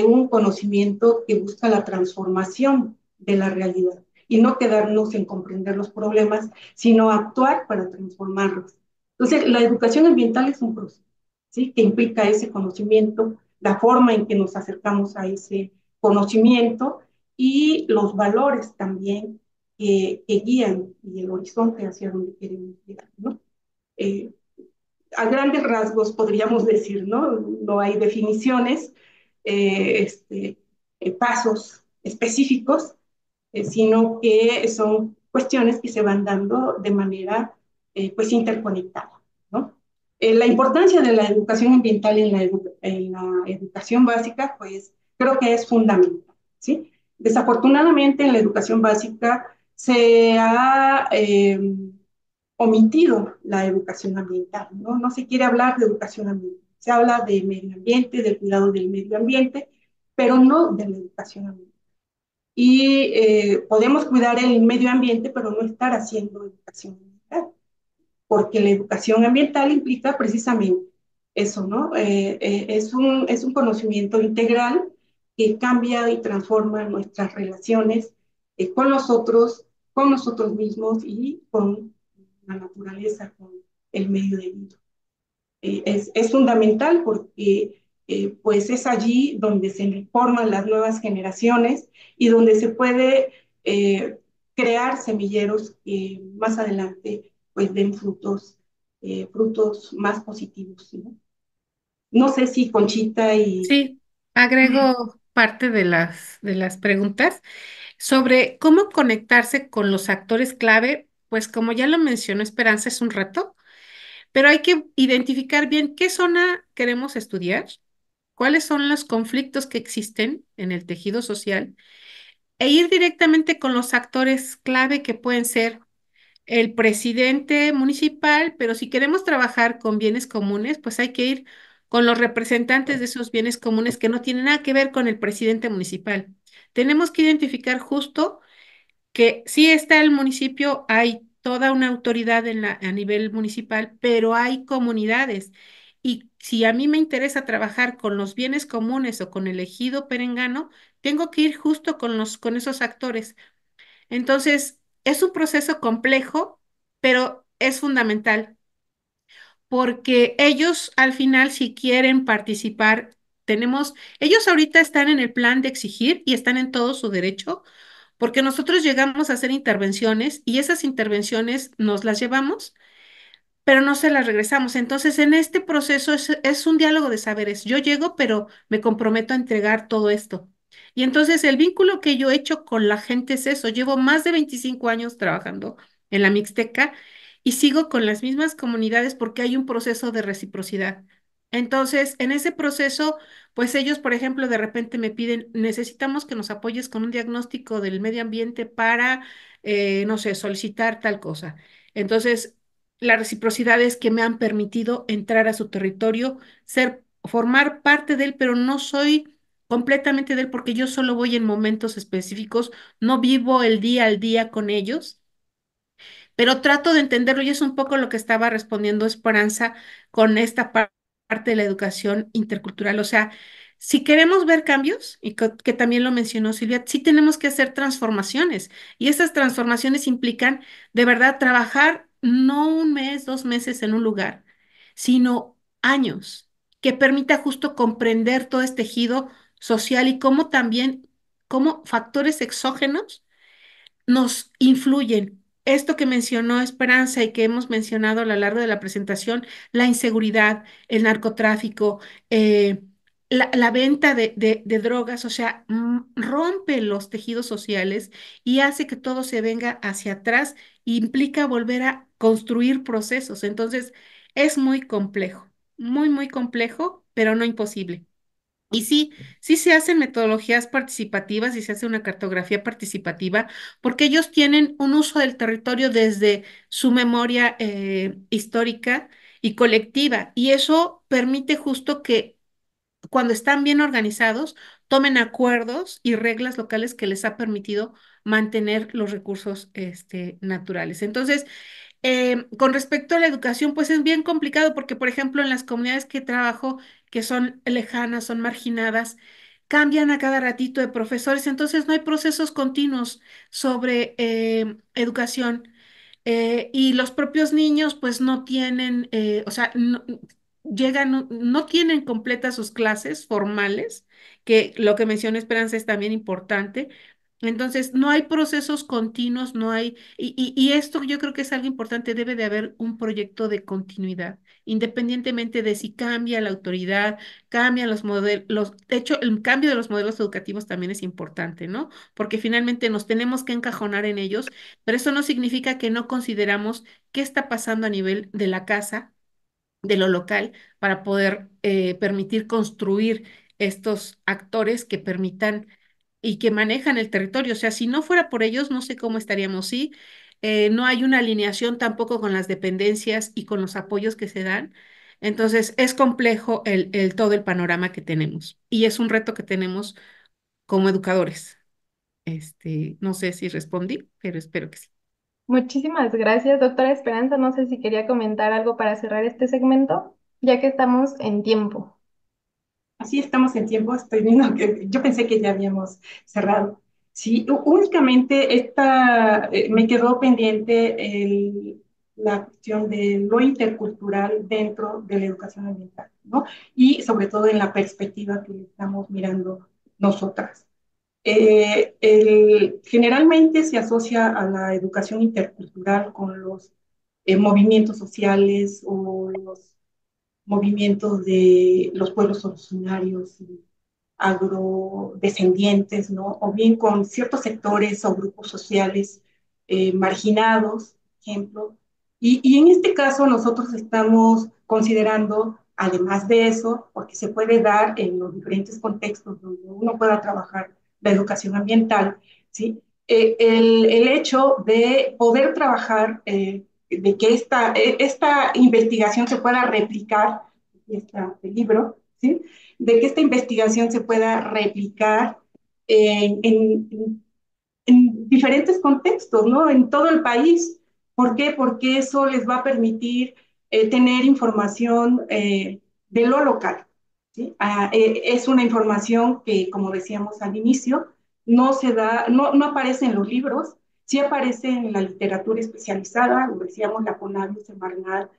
un conocimiento que busca la transformación de la realidad y no quedarnos en comprender los problemas, sino actuar para transformarlos. Entonces, la educación ambiental es un proceso, ¿sí? Que implica ese conocimiento, la forma en que nos acercamos a ese conocimiento y los valores también que guían y el horizonte hacia donde queremos llegar, ¿no? Eh, a grandes rasgos podríamos decir, ¿no? No hay definiciones, pasos específicos, sino que son cuestiones que se van dando de manera pues interconectada, ¿no? La importancia de la educación ambiental en la educación básica, pues creo que es fundamental, ¿sí? Desafortunadamente en la educación básica se ha omitido la educación ambiental, ¿no? No se quiere hablar de educación ambiental, se habla de medio ambiente, del cuidado del medio ambiente, pero no de la educación ambiental. Y podemos cuidar el medio ambiente, pero no estar haciendo educación ambiental, porque la educación ambiental implica precisamente eso, ¿no? Es un conocimiento integral que cambia y transforma nuestras relaciones con los otros, con nosotros mismos y con la naturaleza, con el medio de vida. Es fundamental porque pues es allí donde se forman las nuevas generaciones y donde se puede eh, crear semilleros que más adelante pues den frutos más positivos, ¿no? No sé si Conchita y... Sí, agrego parte de las preguntas sobre cómo conectarse con los actores clave, pues como ya lo mencionó Esperanza, es un reto, pero hay que identificar bien qué zona queremos estudiar, cuáles son los conflictos que existen en el tejido social e ir directamente con los actores clave que pueden ser el presidente municipal, pero si queremos trabajar con bienes comunes, pues hay que ir con los representantes de esos bienes comunes que no tienen nada que ver con el presidente municipal. Tenemos que identificar justo que sí está el municipio, hay toda una autoridad a nivel municipal, pero hay comunidades. Y si a mí me interesa trabajar con los bienes comunes o con el ejido perengano, tengo que ir justo con esos actores. Entonces, es un proceso complejo, pero es fundamental porque ellos al final, si quieren participar, ellos ahorita están en el plan de exigir y están en todo su derecho, porque nosotros llegamos a hacer intervenciones y esas intervenciones nos las llevamos pero no se las regresamos. Entonces, en este proceso es un diálogo de saberes. Yo llego, pero me comprometo a entregar todo esto. Y entonces el vínculo que yo he hecho con la gente es eso. Llevo más de 25 años trabajando en la Mixteca y sigo con las mismas comunidades porque hay un proceso de reciprocidad. Entonces, en ese proceso, pues ellos, por ejemplo, de repente me piden, necesitamos que nos apoyes con un diagnóstico del medio ambiente para, no sé, solicitar tal cosa. Entonces, la reciprocidad es que me han permitido entrar a su territorio, formar parte de él, pero no soy completamente de él porque yo solo voy en momentos específicos, no vivo el día al día con ellos, pero trato de entenderlo y es un poco lo que estaba respondiendo Esperanza con esta parte de la educación intercultural. O sea, si queremos ver cambios, y que también lo mencionó Silvia, sí tenemos que hacer transformaciones y esas transformaciones implican de verdad trabajar no un mes, 2 meses en un lugar, sino años, que permita justo comprender todo este tejido social y cómo también, cómo factores exógenos nos influyen. Esto que mencionó Esperanza y que hemos mencionado a lo largo de la presentación, la inseguridad, el narcotráfico, la venta de drogas, o sea, rompe los tejidos sociales y hace que todo se venga hacia atrás e implica volver a construir procesos. Entonces, es muy complejo, muy, muy complejo, pero no imposible. Y sí, sí se hacen metodologías participativas y se hace una cartografía participativa porque ellos tienen un uso del territorio desde su memoria histórica y colectiva y eso permite justo que cuando están bien organizados, tomen acuerdos y reglas locales que les ha permitido mantener los recursos naturales. Entonces, con respecto a la educación, pues es bien complicado porque, por ejemplo, en las comunidades que trabajo, que son lejanas, son marginadas, cambian a cada ratito de profesores, entonces no hay procesos continuos sobre educación. Y los propios niños, pues no tienen, o sea, llegan, no tienen completas sus clases formales, que lo que menciona Esperanza es también importante. Entonces, no hay procesos continuos, no hay, y esto yo creo que es algo importante, debe de haber un proyecto de continuidad, independientemente de si cambia la autoridad, cambian los modelos, de hecho, el cambio de los modelos educativos también es importante, ¿no? Porque finalmente nos tenemos que encajonar en ellos, pero eso no significa que no consideramos qué está pasando a nivel de la casa, de lo local, para poder permitir construir estos actores que permitan y que manejan el territorio. O sea, si no fuera por ellos, no sé cómo estaríamos. Sí, no hay una alineación tampoco con las dependencias y con los apoyos que se dan. Entonces, es complejo todo el panorama que tenemos y es un reto que tenemos como educadores. No sé si respondí, pero espero que sí. Muchísimas gracias, doctora Esperanza. No sé si quería comentar algo para cerrar este segmento, ya que estamos en tiempo. Así estamos en tiempo, estoy viendo que yo pensé que ya habíamos cerrado. Sí, únicamente me quedó pendiente la cuestión de lo intercultural dentro de la educación ambiental, ¿no? Y sobre todo en la perspectiva que estamos mirando nosotras. Generalmente se asocia a la educación intercultural con los movimientos sociales o los movimientos de los pueblos originarios y agrodescendientes, ¿no? O bien con ciertos sectores o grupos sociales marginados, por ejemplo. Y en este caso nosotros estamos considerando, además de eso, porque se puede dar en los diferentes contextos donde uno pueda trabajar la educación ambiental, ¿sí? El hecho de poder trabajar de que esta investigación se pueda replicar, aquí está el libro, ¿sí? De que esta investigación se pueda replicar en, en, en diferentes contextos, ¿no? En todo el país. ¿Por qué? Porque eso les va a permitir tener información de lo local. ¿Sí? Es una información que, como decíamos al inicio, no se da, no aparece en los libros, sí aparece en la literatura especializada, lo decíamos, la CONAVIO, Semarnat,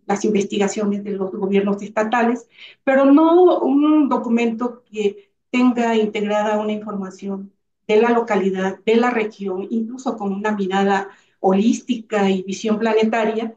las investigaciones de los gobiernos estatales, pero no un documento que tenga integrada una información de la localidad, de la región, incluso con una mirada holística y visión planetaria,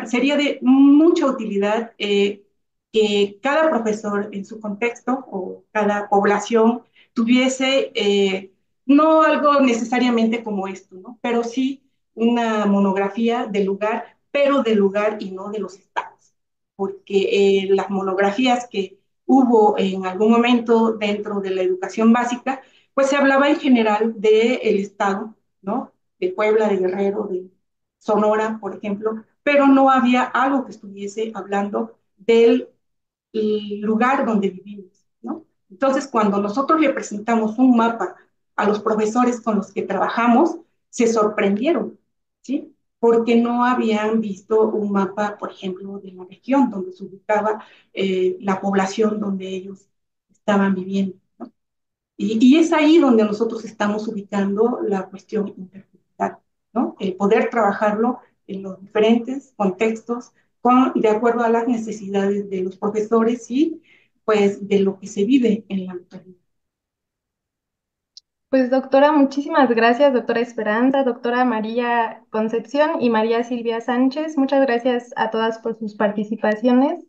sería de mucha utilidad que cada profesor en su contexto o cada población tuviese no algo necesariamente como esto, ¿no? Pero sí una monografía del lugar, pero del lugar y no de los estados, porque las monografías que hubo en algún momento dentro de la educación básica, pues se hablaba en general del estado, ¿no? De Puebla, de Guerrero, de Sonora, por ejemplo, pero no había algo que estuviese hablando del lugar donde vivimos, ¿no? Entonces, cuando nosotros le presentamos un mapa a los profesores con los que trabajamos, se sorprendieron, ¿sí? Porque no habían visto un mapa, por ejemplo, de la región donde se ubicaba la población donde ellos estaban viviendo, ¿no? Y es ahí donde nosotros estamos ubicando la cuestión intercultural, ¿no? El poder trabajarlo en los diferentes contextos de acuerdo a las necesidades de los profesores y pues de lo que se vive en la actualidad. Pues doctora, muchísimas gracias, doctora Esperanza, doctora María Concepción y María Silvia Sánchez. Muchas gracias a todas por sus participaciones.